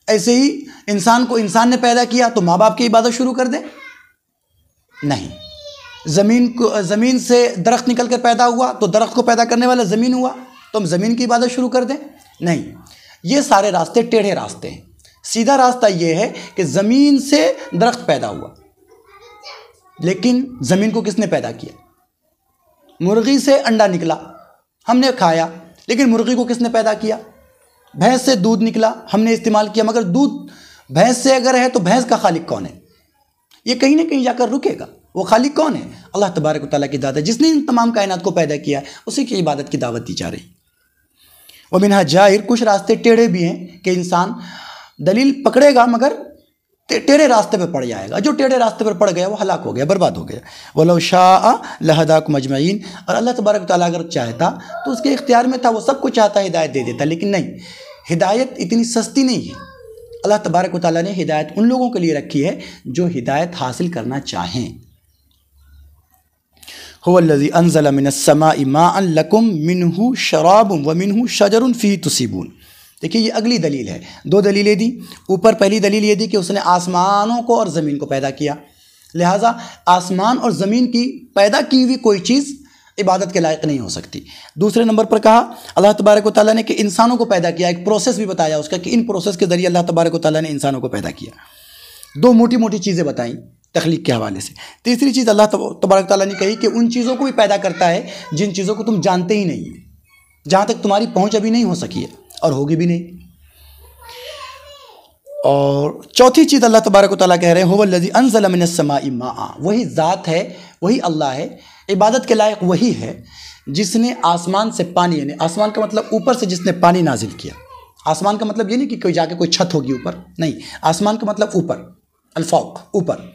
ऐसे ही इंसान को इंसान ने पैदा किया तो माँ बाप की इबादत शुरू कर दें। नहीं, ज़मीन से दरख्त निकल कर पैदा हुआ तो दरख्त को पैदा करने वाला ज़मीन हुआ, तो हम ज़मीन की इबादत शुरू कर दें। नहीं, ये सारे रास्ते टेढ़े रास्ते हैं। सीधा रास्ता ये है कि ज़मीन से दरख्त पैदा हुआ, लेकिन ज़मीन को किसने पैदा किया? मुर्गी से अंडा निकला, हमने खाया, लेकिन मुर्गी को किसने पैदा किया? भैंस से दूध निकला, हमने इस्तेमाल किया, मगर दूध भैंस से अगर है तो भैंस का खालिक कौन है? ये कहीं ना कहीं जाकर रुकेगा। वो खालिक कौन है? अल्लाह तबारक व तआला की ज़ात है, जिसने इन तमाम कायनात को पैदा किया है, उसी की इबादत की दावत दी जा रही। व मिनहा जाहिर, कुछ रास्ते टेढ़े भी हैं कि इंसान दलील पकड़ेगा मगर टेढ़े रास्ते पर पड़ जाएगा। जो टेढ़े रास्ते पर पड़ गया वो हलाक हो गया, बर्बाद हो गया। वलो शाअ लहदाकुम अजमईन, और अल्लाह तबारक व तआला अगर चाहता तो उसके इख्तियार में था, वो सब कुछ चाहता हिदायत दे देता, लेकिन नहीं, हिदायत इतनी सस्ती नहीं है। अल्लाह तबारक व तआला ने हिदायत उन लोगों के लिए रखी है जो हिदायत हासिल करना चाहें। हुवल्लज़ी अंज़ला मिनस्समाइ माअन लकुम मिन्हु शराबुन व मिन्हु शजरुन फीहि तुसीबून। देखिए ये अगली दलील है, दो दलीलें दी। ऊपर पहली दलील ये दी कि उसने आसमानों को और ज़मीन को पैदा किया, लिहाजा आसमान और ज़मीन की पैदा की हुई कोई चीज़ इबादत के लायक नहीं हो सकती। दूसरे नंबर पर कहा अल्लाह तबारक व तआला ने कि इंसानों को पैदा किया, एक प्रोसेस भी बताया उसका कि इन प्रोसेस के ज़रिए अल्लाह तबारक व तआला ने इंसानों को पैदा किया। दो मोटी मोटी चीज़ें बताई तख्लीक के हवाले से। तीसरी चीज़ अल्लाह तबारक व तआला ने कही कि उन चीज़ों को भी पैदा करता है जिन चीज़ों को तुम जानते ही नहीं, जहाँ तक तुम्हारी पहुँच अभी नहीं हो सकी है और होगी भी नहीं। और चौथी चीज़ अल्लाह तबारक व तआला कह रहे हैं हुवल्लज़ी अंज़ला मिनस्समाइ माअ, वही ज़ात है, वही अल्लाह है, इबादत के लायक वही है जिसने आसमान से पानी, यानी आसमान का मतलब ऊपर से जिसने पानी नाजिल किया। आसमान का मतलब ये नहीं कि कोई जाके कोई छत होगी ऊपर, नहीं, आसमान का मतलब ऊपर, अल-फौक, ऊपर।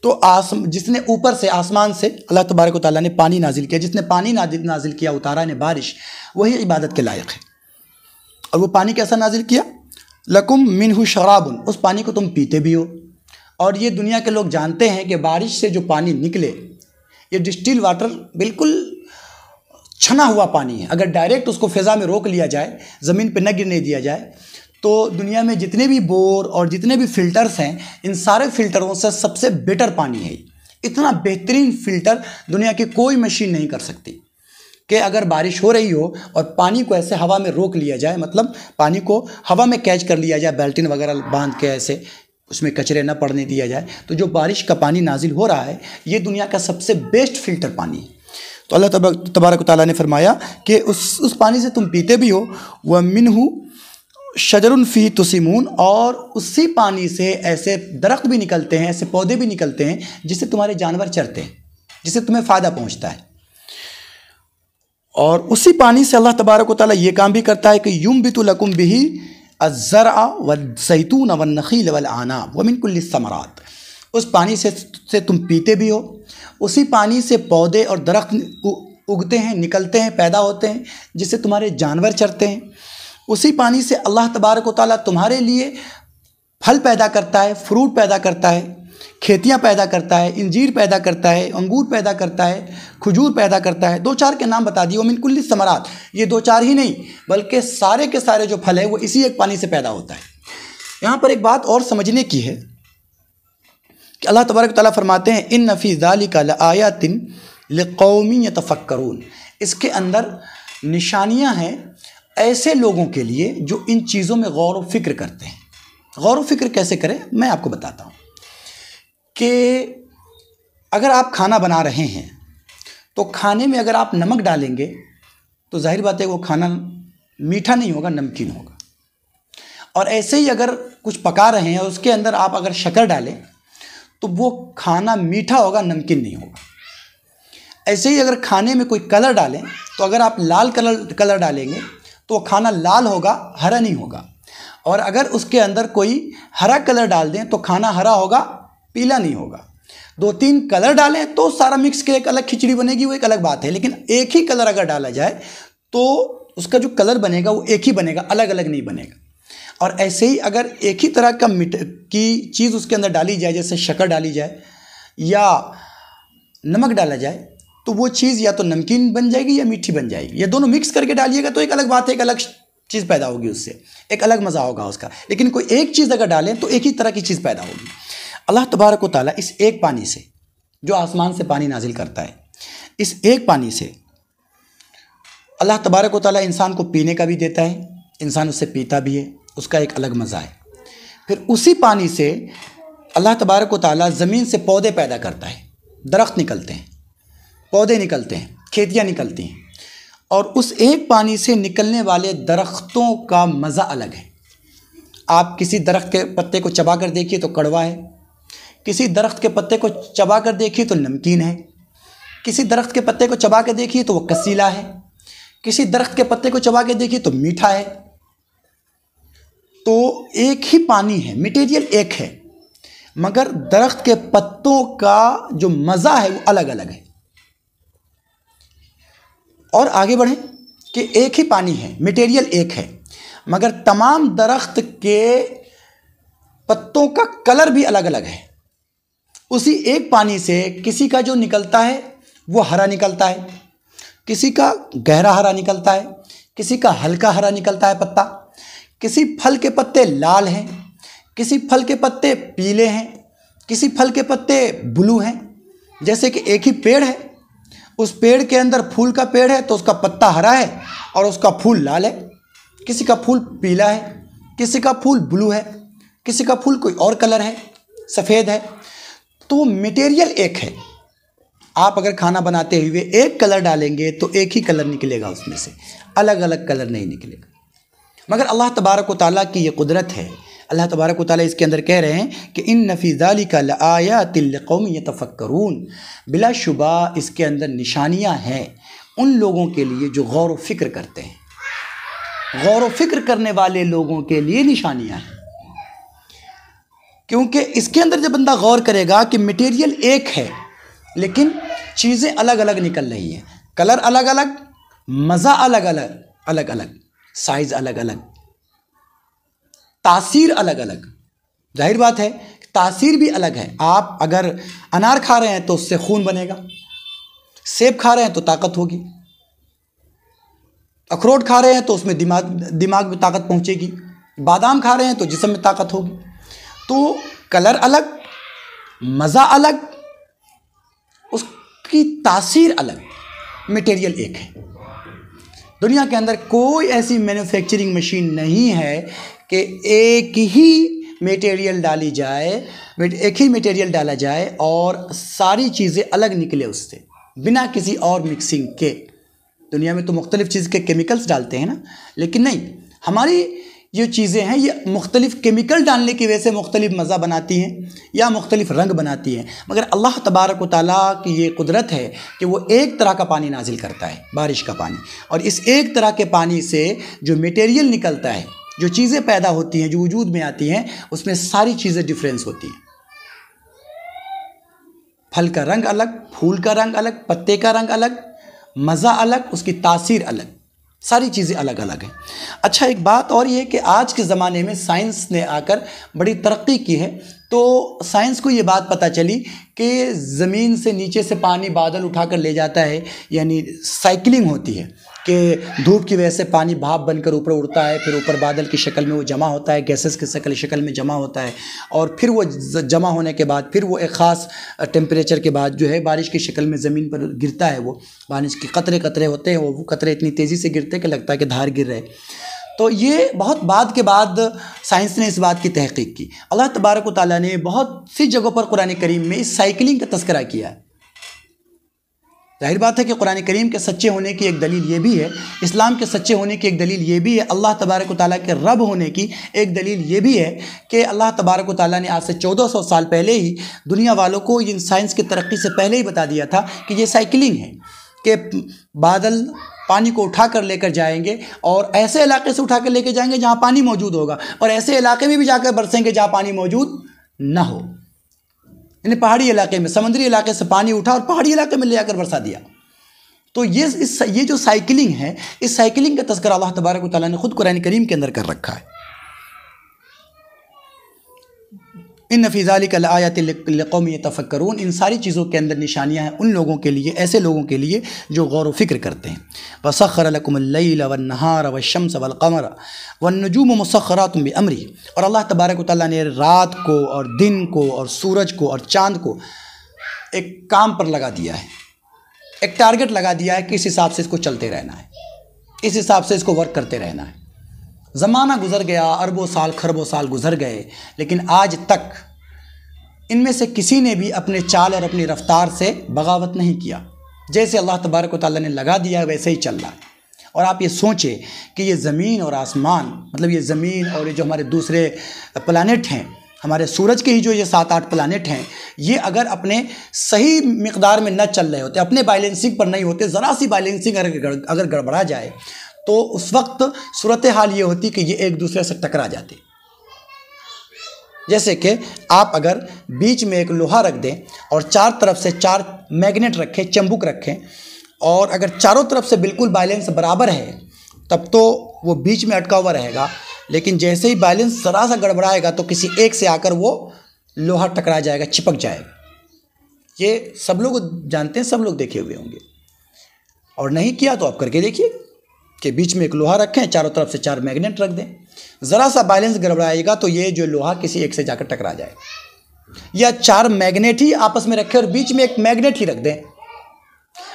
तो जिसने ऊपर से आसमान से अल्लाह तबारक व तआला ने पानी नाजिल किया, जिसने पानी नाजिल किया, उतारा ने बारिश, वही इबादत के लायक है। और वो पानी कैसा नाजिल किया? लकुम मिन्हु शराबुन, उस पानी को तुम पीते भी हो। और ये दुनिया के लोग जानते हैं कि बारिश से जो पानी निकले ये डिस्टिल वाटर बिल्कुल छना हुआ पानी है। अगर डायरेक्ट उसको फ़िज़ा में रोक लिया जाए, ज़मीन पे न गिरने दिया जाए, तो दुनिया में जितने भी बोर और जितने भी फ़िल्टर्स हैं, इन सारे फ़िल्टरों से सबसे बेटर पानी है। इतना बेहतरीन फ़िल्टर दुनिया की कोई मशीन नहीं कर सकती कि अगर बारिश हो रही हो और पानी को ऐसे हवा में रोक लिया जाए, मतलब पानी को हवा में कैच कर लिया जाए, बाल्टीन वगैरह बांध के ऐसे उसमें कचरे न पड़ने दिया जाए, तो जो बारिश का पानी नाजिल हो रहा है ये दुनिया का सबसे बेस्ट फ़िल्टर पानी है। तो अल्लाह तबारक व तआला ने फरमाया कि उस पानी से तुम पीते भी हो। व मिन्हु शजरुन फीहि तुसीमून, और उसी पानी से ऐसे दरख्त भी निकलते हैं, ऐसे पौधे भी निकलते हैं जिससे तुम्हारे जानवर चरते हैं, जिससे तुम्हें फ़ायदा पहुँचता है। और उसी पानी से अल्लाह तबारक व तआला ये काम भी करता है कि युम्बितु लकुम बिही अज़्ज़रअ वज़्ज़ैतून वन्नख़ील वलअनाब व मिन कुल्लि समरात। उस पानी से तुम पीते भी हो, उसी पानी से पौधे और दरख्त उगते हैं, निकलते हैं, पैदा होते हैं, जिससे तुम्हारे जानवर चरते हैं। उसी पानी से अल्लाह तबारक व तआला तुम्हारे लिए फल पैदा करता है, फ्रूट पैदा करता है, खेतियाँ पैदा करता है, इंजीर पैदा करता है, अंगूर पैदा करता है, खजूर पैदा करता है। दो चार के नाम बता दिए, मिन कुल्लि समरात, ये दो चार ही नहीं बल्कि सारे के सारे जो फल है वो इसी एक पानी से पैदा होता है। यहाँ पर एक बात और समझने की है कि अल्लाह तबारक व तआला फरमाते हैं इन्न फ़ी ज़ालिका लआयातिन लिक़ौमिन यतफ़क्करून, इसके अंदर निशानियाँ हैं ऐसे लोगों के लिए जो इन चीज़ों में गौर व फिक्र करते हैं। गौर व फिक्र कैसे करें, मैं आपको बताता हूँ कि अगर आप खाना बना रहे हैं तो खाने में अगर आप नमक डालेंगे तो जाहिर बात है वो खाना मीठा नहीं होगा, नमकीन होगा। और ऐसे ही अगर कुछ पका रहे हैं और उसके अंदर आप अगर शक्कर डालें तो वो खाना मीठा होगा, नमकीन नहीं होगा। ऐसे ही अगर खाने में कोई कलर डालें तो अगर आप लाल कलर डालेंगे तो वो खाना लाल होगा, हरा नहीं होगा। और अगर उसके अंदर कोई हरा कलर डाल दें तो खाना हरा होगा, पीला नहीं होगा। दो तीन कलर डालें तो सारा मिक्स के एक अलग खिचड़ी बनेगी, वो एक अलग बात है। लेकिन एक ही कलर अगर डाला जाए तो उसका जो कलर बनेगा वो एक ही बनेगा, अलग अलग नहीं बनेगा। और ऐसे ही अगर एक ही तरह का की चीज़ उसके अंदर डाली जाए, जैसे शक्कर डाली जाए या नमक डाला जाए, तो वो चीज़ या तो नमकीन बन जाएगी या मीठी बन जाएगी। ये दोनों मिक्स करके डालिएगा तो एक अलग बात है, एक अलग चीज़ पैदा होगी, उससे एक अलग मज़ा होगा उसका। लेकिन कोई एक चीज़ अगर डालें तो एक ही तरह की चीज़ पैदा होगी। अल्लाह तबारक व तआला इस एक पानी से, जो आसमान से पानी नाजिल करता है, इस एक पानी से अल्लाह तबारक व तआला इंसान को पीने का भी देता है, इंसान उससे पीता भी है, उसका एक अलग मज़ा है। फिर उसी पानी से अल्लाह तबारक व तआला ज़मीन से पौधे पैदा करता है, दरख्त निकलते हैं, पौधे निकलते हैं, खेतियाँ निकलती हैं। और उस एक पानी से निकलने वाले दरख्तों का मज़ा अलग है। आप किसी दरख्त के पत्ते को चबा कर देखिए तो कड़वा है, किसी दरख्त के पत्ते को चबा कर देखिए तो नमकीन है, किसी दरख्त के पत्ते को चबा के देखिए तो वो कसीला है, किसी दरख्त के पत्ते को चबा के देखिए तो मीठा है। तो एक ही पानी है, मटेरियल एक है, मगर दरख्त के पत्तों का जो मज़ा है वो अलग अलग है। और आगे बढ़ें कि एक ही पानी है, मटेरियल एक है, मगर तमाम दरख्त के पत्तों का कलर भी अलग अलग है। उसी एक पानी से किसी का जो निकलता है वो हरा निकलता है, किसी का गहरा हरा निकलता है, किसी का हल्का हरा निकलता है पत्ता, किसी फल के पत्ते लाल हैं, किसी फल के पत्ते पीले हैं, किसी फल के पत्ते ब्लू हैं। जैसे कि एक ही पेड़ है, उस पेड़ के अंदर फूल का पेड़ है तो उसका पत्ता हरा है और उसका फूल लाल है, किसी का फूल पीला है, किसी का फूल ब्लू है, किसी का फूल कोई और कलर है, सफ़ेद है। तो मटेरियल एक है। आप अगर खाना बनाते हुए एक कलर डालेंगे तो एक ही कलर निकलेगा, उसमें से अलग अलग कलर नहीं निकलेगा। मगर अल्लाह तबारक व तआला की ये कुदरत है। अल्लाह तबारक व तआला इसके अंदर कह रहे हैं कि इन्न फ़ी ज़ालिका लआयातिल लिक़ौमिन यतफ़क्करून, बिलाशुबा इसके अंदर निशानियाँ हैं उन लोगों के लिए जो गौर व फिक्र करते हैं। गौर व फिक्र करने वाले लोगों के लिए निशानियाँ हैं, क्योंकि इसके अंदर जब बंदा गौर करेगा कि मटेरियल एक है लेकिन चीज़ें अलग अलग निकल रही हैं, कलर अलग अलग, मज़ा अलग अलग, अलग अलग साइज़, अलग अलग तासीर, अलग अलग। जाहिर बात है तासीर भी अलग है। आप अगर अनार खा रहे हैं तो उससे खून बनेगा, सेब खा रहे हैं तो ताकत होगी, अखरोट खा रहे हैं तो उसमें दिमाग में ताकत पहुंचेगी, बादाम खा रहे हैं तो जिस्म में ताकत होगी। तो कलर अलग, मज़ा अलग, उसकी तासीर अलग, मटेरियल एक है। दुनिया के अंदर कोई ऐसी मैन्युफैक्चरिंग मशीन नहीं है कि एक ही मटेरियल डाली जाए, एक ही मटेरियल डाला जाए और सारी चीज़ें अलग निकले उससे, बिना किसी और मिक्सिंग के। दुनिया में तो मुख्तलिफ़ चीज़ के केमिकल्स डालते हैं ना, लेकिन नहीं, हमारी ये चीज़ें हैं ये मुख्तलिफ़ केमिकल डालने की वजह से मुख्तलिफ़ मज़ा बनाती हैं या मुख्तलिफ़ रंग बनाती हैं। मगर अल्लाह तबारक व तआला की ये कुदरत है कि वो एक तरह का पानी नाजिल करता है, बारिश का पानी, और इस एक तरह के पानी से जो मटेरियल निकलता है, जो चीज़ें पैदा होती हैं, जो वजूद में आती हैं, उसमें सारी चीज़ें डिफरेंस होती हैं। फल का रंग अलग, फूल का रंग अलग, पत्ते का रंग अलग, मज़ा अलग, उसकी तासीर अलग, सारी चीज़ें अलग अलग हैं। अच्छा, एक बात और ये है कि आज के ज़माने में साइंस ने आकर बड़ी तरक्की की है। तो साइंस को ये बात पता चली कि ज़मीन से नीचे से पानी बादल उठाकर ले जाता है, यानी साइकिलिंग होती है कि धूप की वजह से पानी भाप बनकर ऊपर उड़ता है, फिर ऊपर बादल की शक्ल में वो जमा होता है, गैसेस की शक्ल में जमा होता है, और फिर वो जमा होने के बाद फिर वो एक ख़ास टेम्परेचर के बाद जो है बारिश की शक्ल में ज़मीन पर गिरता है। वो बारिश के कतरे कतरे होते हैं, वो कतरे इतनी तेज़ी से गिरते हैं कि लगता है कि धार गिर रहे। तो ये बहुत बाद के बाद साइंस ने इस बात की तहकीक की। अल्लाह तबारक व तआला ने बहुत सी जगहों पर कुरान करीम में इस साइकिलिंग का तज़किरा किया है। जाहिर बात है कि कुरान करीम के सच्चे होने की एक दलील ये भी है, इस्लाम के सच्चे होने की एक दलील ये भी है, अल्लाह तबारक व तआला के रब होने की एक दलील ये भी है कि अल्लाह तबारक व तआला ने आज से 1400 साल पहले ही दुनिया वालों को इन साइंस की तरक्की से पहले ही बता दिया था कि ये साइकिलिंग है, कि बादल पानी को उठा कर लेकर जाएंगे और ऐसे इलाके से उठा कर लेकर जाएंगे जहाँ पानी मौजूद होगा, और ऐसे इलाके में भी जाकर बरसेंगे जहाँ पानी मौजूद ना हो। यानी पहाड़ी इलाके में, समुद्री इलाके से पानी उठा और पहाड़ी इलाके में ले जाकर बरसा दिया। तो ये जो साइकिलिंग है, इस साइकिलिंग का तज़किरा अल्लाह तबारक व तआला ने खुद कुरान करीम के अंदर कर रखा है। इन्न फ़ी ज़ालिका लआयातिन लिक़ौमिन यतफ़क्करून, इन सारी चीज़ों के अंदर निशानियाँ हैं उन लोगों के लिए, ऐसे लोगों के लिए जो गौर व फिक्र करते हैं। वसख़्ख़र लकुमुल लैल वन्नहार वश्शम्स वल्क़मर वन्नुजूम मुसख़्ख़रातुम बिअम्रिही, और अल्लाह तबारक व तआला ने रात को और दिन को और सूरज को और चाँद को एक काम पर लगा दिया है, एक टारगेट लगा दिया है कि इस हिसाब से इसको चलते रहना है, इस हिसाब से इसको वर्क करते रहना है। ज़माना गुज़र गया, अरबों साल खरबों साल गुज़र गए, लेकिन आज तक इनमें से किसी ने भी अपने चाल और अपनी रफ्तार से बगावत नहीं किया। जैसे अल्लाह तबारक व तआला ने लगा दिया वैसे ही चल रहा है। और आप ये सोचें कि ये ज़मीन और आसमान, मतलब ये ज़मीन और ये जो हमारे दूसरे प्लानेट हैं, हमारे सूरज के ही जो ये 7-8 प्लानेट हैं, ये अगर अपने सही मिकदार में न चल रहे होते, अपने बैलेंसिंग पर नहीं होते, ज़रा सी बैलेंसिंग अगर गड़बड़ा जाए तो उस वक्त सूरत हाल ये होती कि ये एक दूसरे से टकरा जाते। जैसे कि आप अगर बीच में एक लोहा रख दें और चार तरफ से 4 मैग्नेट रखें, चंबुक रखें, और अगर चारों तरफ से बिल्कुल बैलेंस बराबर है तब तो वो बीच में अटका हुआ रहेगा, लेकिन जैसे ही बैलेंस ज़रा सा गड़बड़ाएगा तो किसी एक से आकर वो लोहा टकरा जाएगा, चिपक जाएगा। ये सब लोग जानते हैं, सब लोग देखे हुए होंगे, और नहीं किया तो आप करके देखिए कि बीच में एक लोहा रखें, चारों तरफ से 4 मैग्नेट रख दें, ज़रा सा बैलेंस गड़बड़ाएगा तो ये जो लोहा किसी एक से जाकर टकरा जाएगा। या 4 मैग्नेट ही आपस में रखें और बीच में एक मैग्नेट ही रख दें।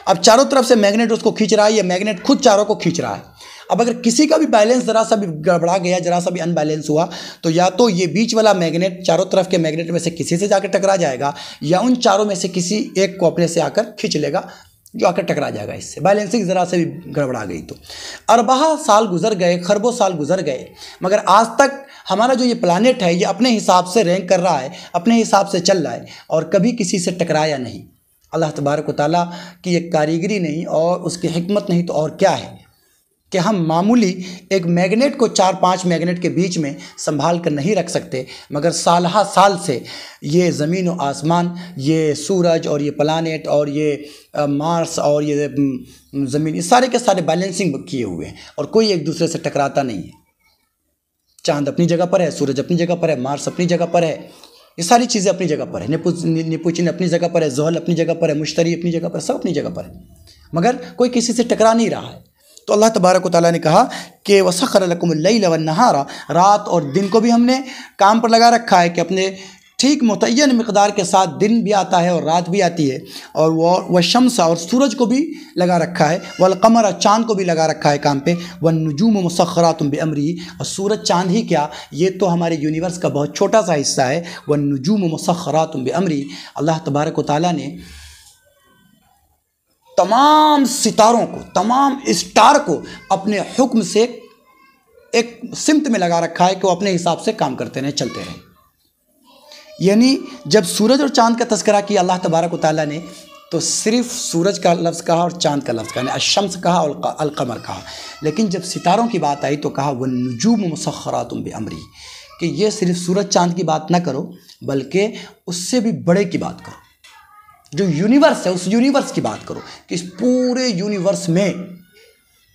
अब चारों तरफ से मैग्नेट उसको खींच रहा है, या मैग्नेट खुद चारों को खींच रहा है। अब अगर किसी का भी बैलेंस ज़रा सा भी गड़बड़ा गया, ज़रा सा भी अनबैलेंस हुआ, तो या तो ये बीच वाला मैग्नेट चारों तरफ के मैग्नेट में से किसी से जाकर टकरा जाएगा, या उन चारों में से किसी एक को अपने से आकर खींच लेगा, जो आकर टकरा जाएगा। इससे बैलेंसिंग ज़रा से भी गड़बड़ा गई तो अरबा साल गुजर गए, खरबों साल गुजर गए, मगर आज तक हमारा जो ये प्लानेट है ये अपने हिसाब से रैंक कर रहा है, अपने हिसाब से चल रहा है, और कभी किसी से टकराया नहीं। अल्लाह तबारक व तआला की एक कारीगरी नहीं और उसकी हिकमत नहीं तो और क्या है कि हम मामूली एक मैग्नेट को 4-5 मैग्नेट के बीच में संभाल कर नहीं रख सकते, मगर सालहा साल से ये ज़मीन और आसमान, ये सूरज और ये प्लानेट और ये मार्स और ये ज़मीन, ये सारे के सारे बैलेंसिंग किए हुए हैं और कोई एक दूसरे से टकराता नहीं है। चांद अपनी जगह पर है, सूरज अपनी जगह पर है, मार्स अपनी जगह पर है, ये सारी चीज़ें अपनी जगह पर है, नेपुचिन अपनी जगह पर है, ज़ोहल अपनी जगह पर है, मुश्तरी अपनी जगह पर, सब अपनी जगह पर है, मगर कोई किसी से टकरा नहीं रहा है। तो अल्लाह तबारक व तआला ने कहा कि वसख़्ख़र लकुमुल लैल वन्नहारा, रात और दिन को भी हमने काम पर लगा रखा है कि अपने ठीक मुतय्यन मिक़दार के साथ दिन भी आता है और रात भी आती है, और वह शम्स और सूरज को भी लगा रखा है, वल क़मर, चाँद को भी लगा रखा है काम पे, वन नुजूम मुसख़्ख़रातुम बिअम्री, और सूरज चाँद ही क्या, ये तो हमारे यूनिवर्स का बहुत छोटा सा हिस्सा है। वन नुजूम मुसख़्ख़रातुम बिअम्री, अल्लाह तबारक व तआला ने तमाम सितारों को, तमाम स्टार को अपने हुक्म से एक सिमत में लगा रखा है कि वो अपने हिसाब से काम करते रहें, चलते रहें। यानी जब सूरज और चाँद का तज़किरा किया अल्लाह तबारक व तआला ने, तो सिर्फ सूरज का लफ्ज़ कहा और चाँद का लफ्ज़ कहा, अश-शम्स कहा और अल-क़मर कहा, लेकिन जब सितारों की बात आई तो कहा वन-नुजूम मुसख़्ख़रातुम बिअम्री, कि ये सिर्फ सूरज चाँद की बात ना करो, बल्कि उससे भी बड़े की बात करो, जो यूनिवर्स है उस यूनिवर्स की बात करो कि इस पूरे यूनिवर्स में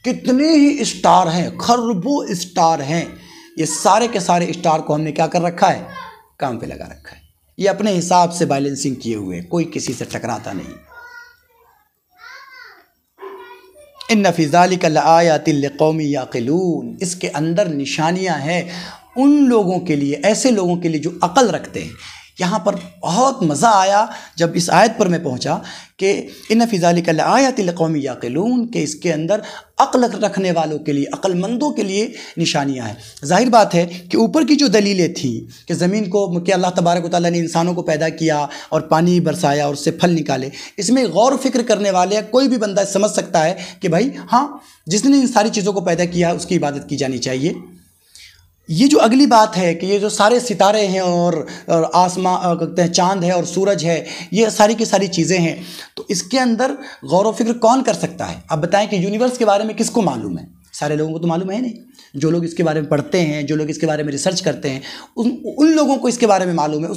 कितने ही स्टार हैं, खरबों स्टार हैं। ये सारे के सारे स्टार को हमने क्या कर रखा है, काम पे लगा रखा है। ये अपने हिसाब से बैलेंसिंग किए हुए हैं, कोई किसी से टकराता नहीं। इन्न फ़ी ज़ालिका लआयातिन लिक़ौमिन याक़िलून, इसके अंदर निशानियां हैं उन लोगों के लिए, ऐसे लोगों के लिए जो अक़ल रखते हैं। यहाँ पर बहुत मज़ा आया जब इस आयत पर मैं पहुँचा कि इन्न फ़ी ज़ालिका लआयातिन लिक़ौमिन याक़िलून, के इसके अंदर अक़ल रखने वालों के लिए, अक़लमंदों के लिए निशानियाँ हैं। ज़ाहिर बात है कि ऊपर की जो दलीलें थी कि ज़मीन को, कि अल्लाह तबारक व तआला ने इंसानों को पैदा किया और पानी बरसाया और उससे फल निकाले, इसमें गौर फ़िक्र करने वाले कोई भी बंदा समझ सकता है कि भाई हाँ, जिसने इन सारी चीज़ों को पैदा किया उसकी इबादत की जानी चाहिए। ये जो अगली बात है कि ये जो सारे सितारे हैं और आसमां कहते हैं, चाँद है और सूरज है, ये सारी की सारी चीज़ें हैं, तो इसके अंदर गौर व फिक्र कौन कर सकता है? अब बताएं कि यूनिवर्स के बारे में किसको मालूम है? सारे लोगों को तो मालूम है नहीं। जो लोग इसके बारे में पढ़ते हैं, जो लोग इसके बारे में रिसर्च करते हैं, उन लोगों को इसके बारे में मालूम है,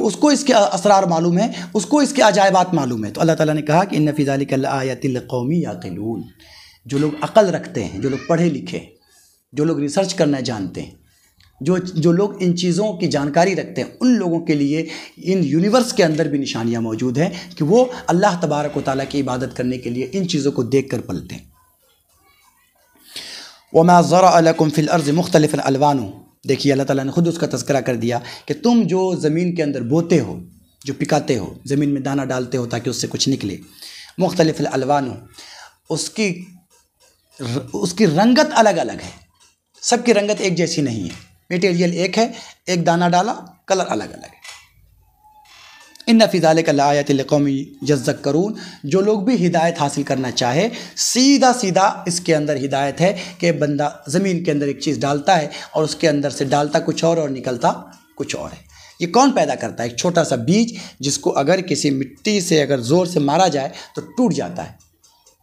उसको इसके असरार मालूम है, उसको इसके अजायबात मालूम है। तो अल्लाह ताला ने कहा कि इन्न फ़ी ज़ालिका लआयातिन लिक़ौमिन याक़िलून, जो लोग अक़ल रखते हैं, जो लोग पढ़े लिखे, जो लोग रिसर्च करना जानते हैं, जो लोग इन चीज़ों की जानकारी रखते हैं, उन लोगों के लिए इन यूनिवर्स के अंदर भी निशानियां मौजूद हैं कि वो अल्लाह तबारक व तआला की इबादत करने के लिए इन चीज़ों को देख कर पलते हैं। वमा ज़रअ लकुम फ़िल अर्ज़ि मुख़्तलिफ़न अलवानु, देखिए अल्लाह ताला ने खुद उसका तज़किरा कर दिया कि तुम जो ज़मीन के अंदर बोते हो, जो पिकाते हो, ज़मीन में दाना डालते हो ताकि उससे कुछ निकले, मुख़्तलिफ़न अलवानु, उसकी रंगत अलग अलग है, सबकी रंगत एक जैसी नहीं है। मटेरियल एक है, एक दाना डाला, कलर अलग अलग है। इन्न फ़ी ज़ालिका लआयातिन लिक़ौमिन यज़्ज़क्करून, जो लोग भी हिदायत हासिल करना चाहे, सीधा सीधा इसके अंदर हिदायत है कि बंदा ज़मीन के अंदर एक चीज़ डालता है और उसके अंदर से डालता कुछ और निकलता कुछ और है। ये कौन पैदा करता है? एक छोटा सा बीज जिसको अगर किसी मिट्टी से अगर ज़ोर से मारा जाए तो टूट जाता है,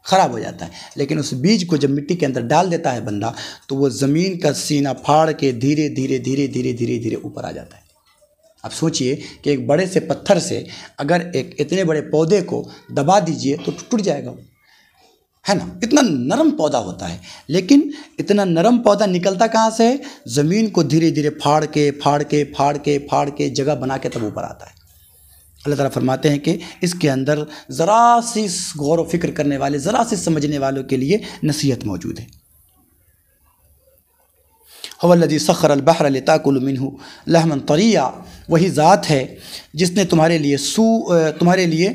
ख़राब हो जाता है, लेकिन उस बीज को जब मिट्टी के अंदर डाल देता है बंदा तो वो ज़मीन का सीना फाड़ के धीरे धीरे धीरे धीरे धीरे धीरे ऊपर आ जाता है। अब सोचिए कि एक बड़े से पत्थर से अगर एक इतने बड़े पौधे को दबा दीजिए तो टूट जाएगा, है ना? इतना नरम पौधा होता है, लेकिन इतना नरम पौधा निकलता कहाँ से है? ज़मीन को धीरे धीरे फाड़ के फाड़ के फाड़ के फाड़ के जगह बना के तब ऊपर आता है। अल्लाह ताला फरमाते हैं कि इसके अंदर ज़रा सी गौर व फिक्र करने वाले, ज़रा सी समझने वालों के लिए नसीहत मौजूद है। हुवल्लज़ी सख़्ख़र अल-बहर लिताकुलू मिन्हु लहमन तरिया, वही ज़ात है जिसने तुम्हारे लिए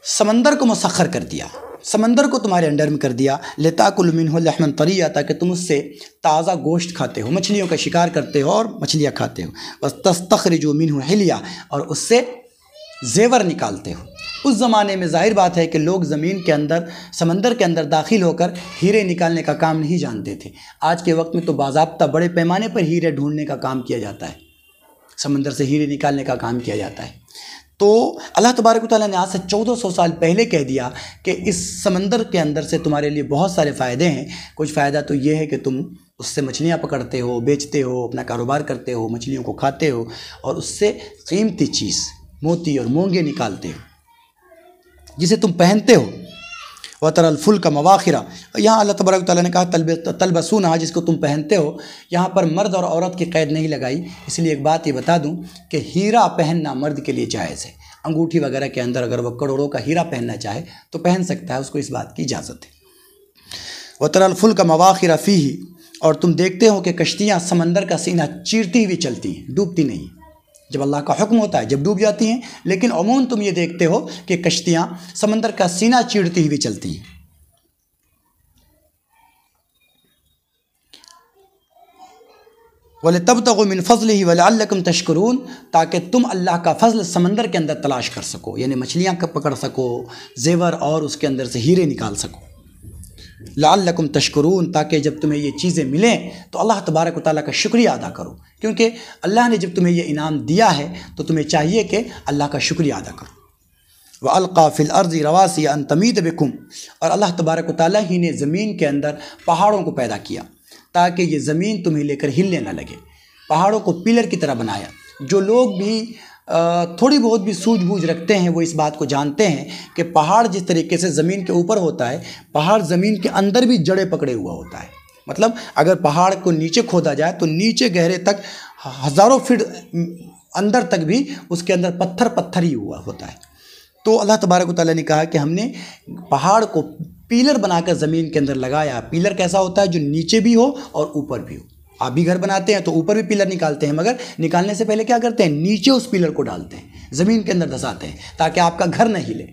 समंदर को मुसख्खर कर दिया, समंदर को तुम्हारे अंडर में कर दिया। लिताकुलू मिन्हु लहमन तरिया, ताकि तुम उससे ताज़ा गोश्त खाते हो, मछलियों का शिकार करते हो और मछलियाँ खाते हो। वस्तख्रिजू मिन्हु हिलिया, और उससे ज़ेवर निकालते हो। उस ज़माने में ज़ाहिर बात है कि लोग ज़मीन के अंदर, समंदर के अंदर दाखिल होकर हीरे निकालने का काम नहीं जानते थे। आज के वक्त में तो बाज़ाब्ता बड़े पैमाने पर हीरे ढूंढने का काम किया जाता है, समंदर से हीरे निकालने का काम किया जाता है। तो अल्लाह तबारक व तआला ने आज से 1400 साल पहले कह दिया कि इस समंदर के अंदर से तुम्हारे लिए बहुत सारे फ़ायदे हैं। कुछ फ़ायदा तो ये है कि तुम उससे मछलियाँ पकड़ते हो, बेचते हो, अपना कारोबार करते हो, मछलियों को खाते हो और उससे कीमती चीज़ मोती और मूंगे निकालते हो जिसे तुम पहनते हो। व तरल फुल का मवाखिरा, यहाँ अल्लाह तबारक व तआला ने कहा तलबसूना, जिसको तुम पहनते हो। यहाँ पर मर्द और औरत की क़ैद नहीं लगाई, इसलिए एक बात ये बता दूँ कि हीरा पहनना मर्द के लिए जायज़ है। अंगूठी वगैरह के अंदर अगर वह करोड़ों का हीरा पहनना चाहे तो पहन सकता है, उसको इस बात की इजाज़त है। व तरल फुल का मवाखिरा फ़ीही, और तुम देखते हो कि कश्तियाँ समंदर का सीना चीरती हुई चलती हैं, डूबती नहीं। जब अल्लाह का हुक्म होता है जब डूब जाती हैं, लेकिन अमूमन तुम ये देखते हो कि कश्तियाँ समंदर का सीना चीरती हुई चलती हैं। वलितब्तगू मिन फ़ज़लिही वलअल्लकुम तशकुरून, ताकि तुम अल्लाह का फ़ज़ल समंदर के अंदर तलाश कर सको, यानी मछलियाँ पकड़ सको, ज़ेवर और उसके अंदर से हीरे निकाल सको। लअल्लकुम तशकुरून, ताकि जब तुम्हें ये चीज़ें मिलें तो अल्लाह तबारक व तआला का शुक्रिया अदा करो, क्योंकि अल्लाह ने जब तुम्हें ये इनाम दिया है तो तुम्हें चाहिए कि अल्लाह का शुक्रिया अदा करो। व अलक़ा फ़िल अर्ज़ि रवासी अन तमीद बिकुम, और अल्लाह तबारक व तआला ही ने ज़मीन के अंदर पहाड़ों को पैदा किया ताकि ये ज़मीन तुम्हें लेकर हिलने न लगे। पहाड़ों को पिलर की तरह बनाया। जो लोग भी थोड़ी बहुत भी सूझबूझ रखते हैं वो इस बात को जानते हैं कि पहाड़ जिस तरीके से ज़मीन के ऊपर होता है, पहाड़ ज़मीन के अंदर भी जड़ें पकड़े हुआ होता है। मतलब अगर पहाड़ को नीचे खोदा जाए तो नीचे गहरे तक हज़ारों फीट अंदर तक भी उसके अंदर पत्थर ही हुआ होता है। तो अल्लाह तबारक व तआला ने कहा कि हमने पहाड़ को पिलर बनाकर ज़मीन के अंदर लगाया। पिलर कैसा होता है? जो नीचे भी हो और ऊपर भी हो। आप भी घर बनाते हैं तो ऊपर भी पिलर निकालते हैं, मगर निकालने से पहले क्या करते हैं? नीचे उस पिलर को डालते हैं, ज़मीन के अंदर धंसाते हैं ताकि आपका घर न हिले।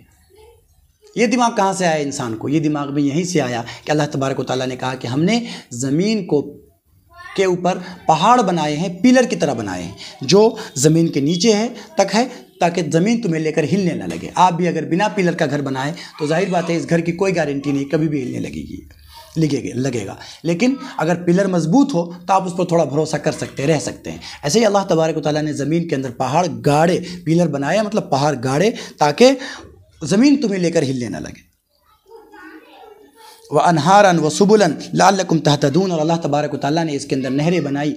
ये दिमाग कहाँ से आया इंसान को? ये दिमाग में यहीं से आया कि अल्लाह तबारक व तआला ने कहा कि हमने ज़मीन के ऊपर पहाड़ बनाए हैं, पिलर की तरह बनाए हैं, जो ज़मीन के नीचे है ताकि ज़मीन तुम्हें लेकर हिलने न लगे। आप भी अगर बिना पिलर का घर बनाए तो जाहिर बात है इस घर की कोई गारंटी नहीं, कभी भी हिलने लगेगा। लेकिन अगर पिलर मजबूत हो तो आप उस पर थोड़ा भरोसा कर सकते हैं, रह सकते हैं। ऐसे ही अल्लाह तबारक व तआला ने ज़मीन के अंदर पहाड़ गाड़े, पिलर बनाया मतलब पहाड़ गाड़े ताकि ज़मीन तुम्हें लेकर हिलने न लगे। व अनहारन व सुबुलन लअल्लकुम तहतदून, और अल्लाह तबारक व तआला ने इसके अंदर नहरें बनाई,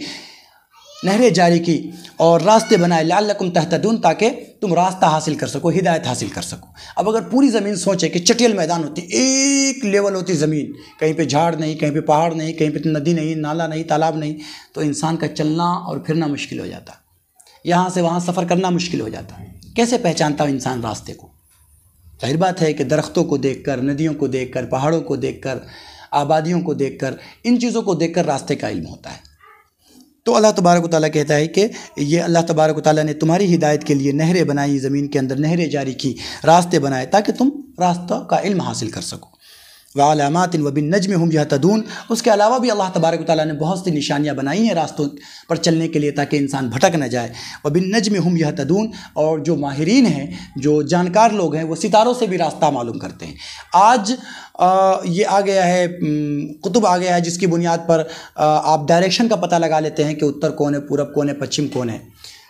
नहरें जारी की और रास्ते बनाए। लअल्लकुम तहतदून, ताकि तुम रास्ता हासिल कर सको, हिदायत हासिल कर सको। अब अगर पूरी ज़मीन सोचे कि चटियल मैदान होती, एक लेवल होती ज़मीन, कहीं पे झाड़ नहीं, कहीं पे पहाड़ नहीं, कहीं पे नदी नहीं, नाला नहीं, तालाब नहीं, तो इंसान का चलना और फिरना मुश्किल हो जाता, यहाँ से वहाँ सफ़र करना मुश्किल हो जाता। कैसे पहचानता इंसान रास्ते को? जाहिर बात है कि दरख्तों को देखकर, नदियों को देखकर, पहाड़ों को देखकर, आबादियों को देखकर, इन चीज़ों को देखकर रास्ते का इल्म होता है। तो अल्लाह तबारक व तआला कहता है कि ये अल्लाह तबारक व तआला ने तुम्हारी हिदायत के लिए नहरें बनाई, ज़मीन के अंदर नहरें जारी की, रास्ते बनाए ताकि तुम रास्ता का इल्म हासिल कर सको। व अलामातिन व बिन्नज्मि हुम यहतदून, उसके अलावा भी अल्लाह तबारक व तआला ने बहुत सी निशानियाँ बनाई हैं रास्तों पर चलने के लिए ताकि इंसान भटक न जाए। व बिन्नज्मि हुम यहतदून, और जो माहिरीन हैं, जो जानकार लोग हैं, वो सितारों से भी रास्ता मालूम करते हैं। आज ये आ गया है, कुतुब आ गया है जिसकी बुनियाद पर आप डायरेक्शन का पता लगा लेते हैं कि उत्तर कौन है, पूरब कौन है, पश्चिम कौन है।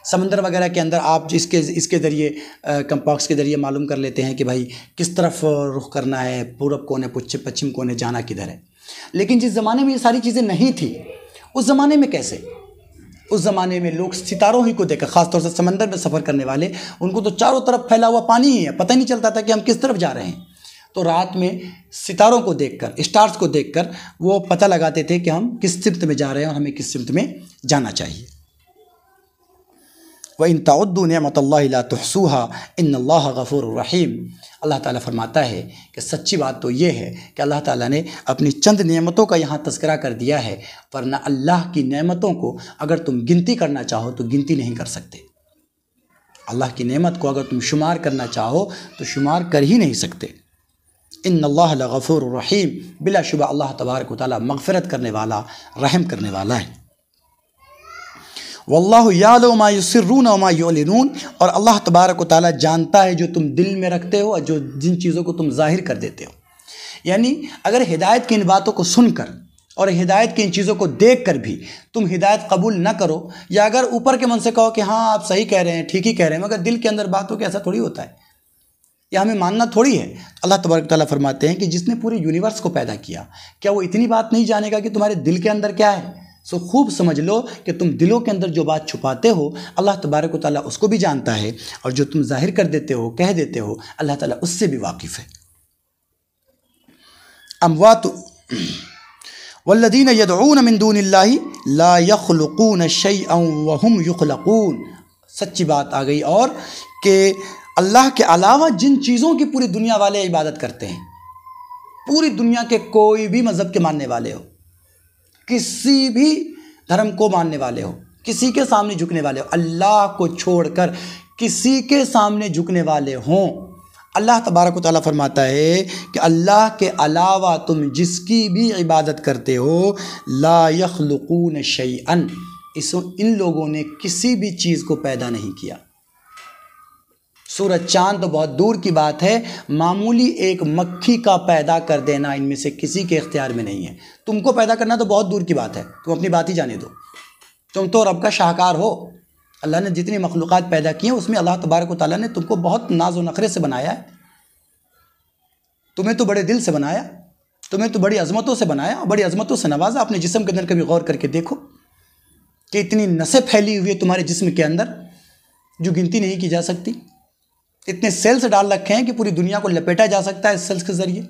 समंदर वगैरह के अंदर आप इसके ज़रिए कंपास के ज़रिए मालूम कर लेते हैं कि भाई किस तरफ रुख करना है, पूरब कौन है, पश्चिम कौन है, जाना किधर है। लेकिन जिस ज़माने में ये सारी चीज़ें नहीं थी, उस ज़माने में कैसे? उस ज़माने में लोग सितारों ही को देखकर, ख़ासतौर से समंदर में सफ़र करने वाले, उनको तो चारों तरफ फैला हुआ पानी ही है, पता ही नहीं चलता था कि हम किस तरफ जा रहे हैं। तो रात में सितारों को देखकर, स्टार्स को देखकर वो पता लगाते थे कि हम किस सिमत में जा रहे हैं और हमें किस सिमत में जाना चाहिए। व इन तउद्दू निअमतल्लाहि ला तुहसूहा इन्नल्लाह गफूरुर रहीम। अल्लाह ताला फरमाता है कि सच्ची बात तो ये है कि अल्लाह ताला ने अपनी चंद नेमतों का यहाँ तज़किरा कर दिया है, वरना अल्लाह की नेमतों को अगर तुम गिनती करना चाहो तो गिनती नहीं कर सकते। अल्लाह की नेमत को अगर तुम शुमार करना चाहो तो शुमार कर ही नहीं सकते। इन्नल्लाह लगफूरुर रहीम, बिलाशुबा अल्लाह तबारक व तआला मग़फ़िरत करने वाला, रहम करने वाला है। वल्लाहु यअलमु मा युसिर्रून व मा युअलिनून, और अल्लाह तबारक व तआला जानता है जो तुम दिल में रखते हो और जो जिन चीज़ों को तुम ज़ाहिर कर देते हो। यानी अगर हिदायत की इन बातों को सुनकर और हिदायत की इन चीज़ों को देख कर भी तुम हिदायत कबूल ना करो, या अगर ऊपर के मन से कहो कि हाँ आप सही कह रहे हैं, ठीक ही कह रहे हैं, मगर दिल के अंदर बात हो कि ऐसा थोड़ी होता है, यह हमें मानना थोड़ी है। अल्लाह तबारक व तआला फरमाते हैं कि जिसने पूरे यूनिवर्स को पैदा किया, क्या वो इतनी बात नहीं जानेगा कि तुम्हारे दिल के अंदर क्या है? सो खूब समझ लो कि तुम दिलों के अंदर जो बात छुपाते हो, अल्लाह तबारक व तआला उसको भी जानता है, और जो तुम जाहिर कर देते हो, कह देते हो, अल्लाह ताला उससे भी वाकिफ़ है। अमवातु वल्लज़ीना यदऊन मिन दूनिल्लाहि ला यख़्लुक़ून शैअन व हुम युख़्लक़ून। सच्ची बात आ गई, और कि अल्लाह के अलावा जिन चीज़ों की पूरी दुनिया वाले इबादत करते हैं, पूरी दुनिया के कोई भी मज़हब के मानने वाले हो, किसी भी धर्म को मानने वाले हो, किसी के सामने झुकने वाले हो, अल्लाह को छोड़कर किसी के सामने झुकने वाले हों, अल्लाह तबारक व तआला फरमाता है कि अल्लाह के अलावा तुम जिसकी भी इबादत करते हो, ला यख़्लुक़ून शैअन, इन लोगों ने किसी भी चीज़ को पैदा नहीं किया। सूरज चाँद तो बहुत दूर की बात है, मामूली एक मक्खी का पैदा कर देना इनमें से किसी के इख्तियार में नहीं है। तुमको पैदा करना तो बहुत दूर की बात है, तुम अपनी बात ही जाने दो, तुम तो रब का शाहकार हो। अल्लाह ने जितनी मखलूक़ात पैदा की हैं उसमें अल्लाह तबारक व तआला ने तुमको बहुत नाज व नखरे से बनाया है, तुम्हें तो बड़े दिल से बनाया, तुम्हें तो बड़ी अज़मतों से बनाया, बड़ी अज़मतों से नवाजा। अपने जिस्म के अंदर कभी गौर करके देखो कि इतनी नसें फैली हुई है तुम्हारे जिस्म के अंदर जो गिनती नहीं की जा सकती। इतने सेल्स डाल रखे हैं कि पूरी दुनिया को लपेटा जा सकता है इस सेल्स के ज़रिए।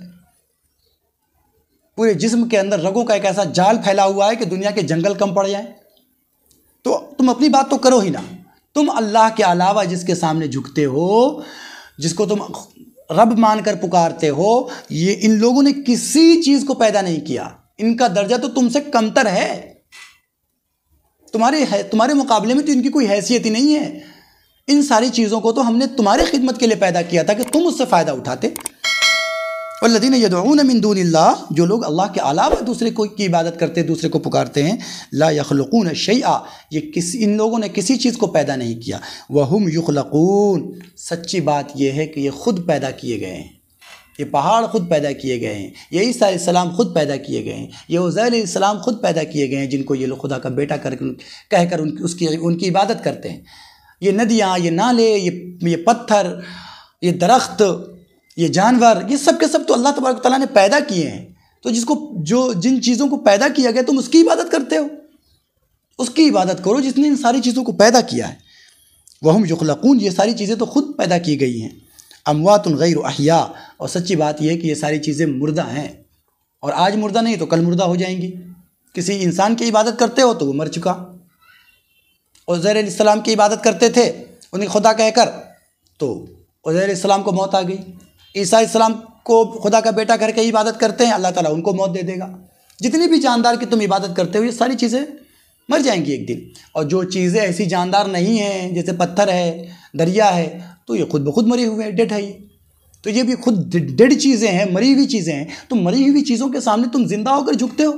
पूरे जिस्म के अंदर रगों का एक ऐसा जाल फैला हुआ है कि दुनिया के जंगल कम पड़ जाएं। तो तुम अपनी बात तो करो ही ना, तुम अल्लाह के अलावा जिसके सामने झुकते हो, जिसको तुम रब मानकर पुकारते हो, ये इन लोगों ने किसी चीज़ को पैदा नहीं किया, इनका दर्जा तो तुमसे कमतर है, तुम्हारे मुकाबले में तो इनकी कोई हैसियत ही नहीं है। इन सारी चीज़ों को तो हमने तुम्हारे खिदमत के लिए पैदा किया था कि तुम उससे फ़ायदा उठाते। वल्लज़ीना यदऊन मिन दूनिल्लाह, जो लोग अल्लाह के अलावा दूसरे को की इबादत करते, दूसरे को पुकारते हैं, ला यख़्लुक़ून शैआ, इन लोगों ने किसी चीज़ को पैदा नहीं किया। व हुम युख़्लक़ून, सच्ची बात यह है कि ये खुद पैदा किए गए हैं, ये पहाड़ खुद पैदा किए गए हैं, ये ईसा अलैहिस्सलाम खुद पैदा किए गए हैं, ये उज़ैर अलैहिस्सलाम खुद पैदा किए गए हैं, जिनको ये लोग खुदा का बेटा कहकर उनकी इबादत करते हैं। ये नदियाँ, ये नाले, ये पत्थर, ये दरख्त, ये जानवर, ये सब के सब तो अल्लाह तबारक व तआला ने पैदा किए हैं। तो जिन चीज़ों को पैदा किया गया तुम उसकी इबादत करते हो, उसकी इबादत करो जिसने इन सारी चीज़ों को पैदा किया है। वहुम युख़्लक़ून, ये सारी चीज़ें तो खुद पैदा की गई हैं। अमवातुन गैरु अहया, और सच्ची बात यह है कि ये सारी चीज़ें मुर्दा हैं, और आज मुर्दा नहीं तो कल मुर्दा हो जाएंगी। किसी इंसान की इबादत करते हो तो वो मर चुका, उज़ैर अलैहिस्सलाम की इबादत करते थे उन्हें खुदा कहकर, तो उज़ैर अलैहिस्सलाम को मौत आ गई। ईसा अलैहिस्सलाम को खुदा का बेटा करके इबादत करते हैं, अल्लाह ताला उनको मौत दे देगा। जितनी भी जानदार की तुम इबादत करते हो ये सारी चीज़ें मर जाएंगी एक दिन, और जो चीज़ें ऐसी जानदार नहीं हैं, जैसे पत्थर है, दरिया है, तो ये खुद ब खुद मरे हुए हैं, डेड है ये, तो ये भी खुद डेड चीज़ें हैं, मरी हुई चीज़ें हैं। तो मरी हुई चीज़ों के सामने तुम जिंदा होकर झुकते हो।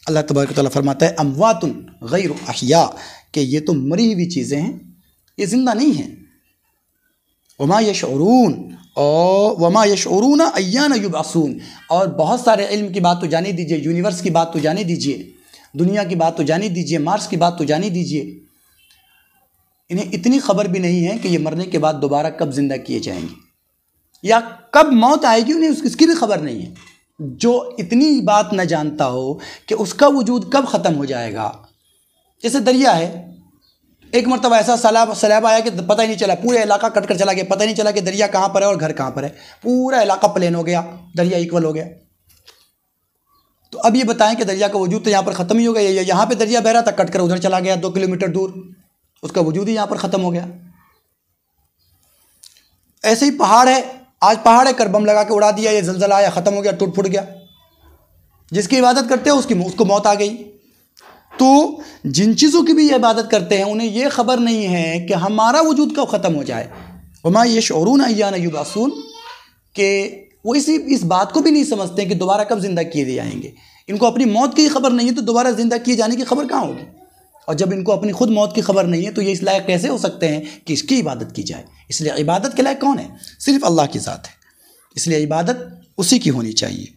अल्लाह तबारक व तआला फरमाता है अमवातुन गैरु अहया, कि ये तो मरी हुई चीज़ें हैं, ये ज़िंदा नहीं हैं। वमा यशऊरून अय्यान युबअसून, और बहुत सारे इल्म की बात तो जाने दीजिए, यूनिवर्स की बात तो जाने दीजिए, दुनिया की बात तो जाने दीजिए, मार्स की बात तो जाने दीजिए, इन्हें इतनी खबर भी नहीं है कि ये मरने के बाद दोबारा कब जिंदा किए जाएंगे या कब मौत आएगी, उन्हें इसकी भी खबर नहीं है। जो इतनी बात न जानता हो कि उसका वजूद कब ख़त्म हो जाएगा। जैसे दरिया है, एक मरतबा ऐसा सैलाब आया कि पता ही नहीं चला, पूरा इलाका कट कर चला गया, पता ही नहीं चला कि दरिया कहाँ पर है और घर कहाँ पर है, पूरा इलाका प्लेन हो गया, दरिया इक्वल हो गया। तो अब ये बताएं कि दरिया का वजूद तो यहाँ पर ख़त्म ही हो गया, यहाँ पे दरिया बह रहा था, कट कर उधर चला गया 2 किलोमीटर दूर, उसका वजूद ही यहाँ पर ख़त्म हो गया। ऐसे ही पहाड़ है, आज पहाड़ है, कर बम लगा के उड़ा दिया, ये जलजला आया, ख़त्म हो गया, टूट फूट गया। जिसकी इबादत करते हैं उसको मौत आ गई। तो जिन चीज़ों की भी इबादत करते हैं उन्हें यह खबर नहीं है कि हमारा वजूद कब ख़त्म हो जाए। वमा यशऊरून अय्यान युबअसून, कि वो इस बात को भी नहीं समझते कि दोबारा कब ज़िंदा किए जाएंगे। इनको अपनी मौत की खबर नहीं है तो दोबारा ज़िंदा किए जाने की खबर कहाँ होगी। और जब इनको अपनी खुद मौत की खबर नहीं है तो ये इस लायक कैसे हो सकते हैं कि इसकी इबादत की जाए। इसलिए इबादत के लायक कौन है? सिर्फ अल्लाह की ज़ात है, इसलिए इबादत उसी की होनी चाहिए।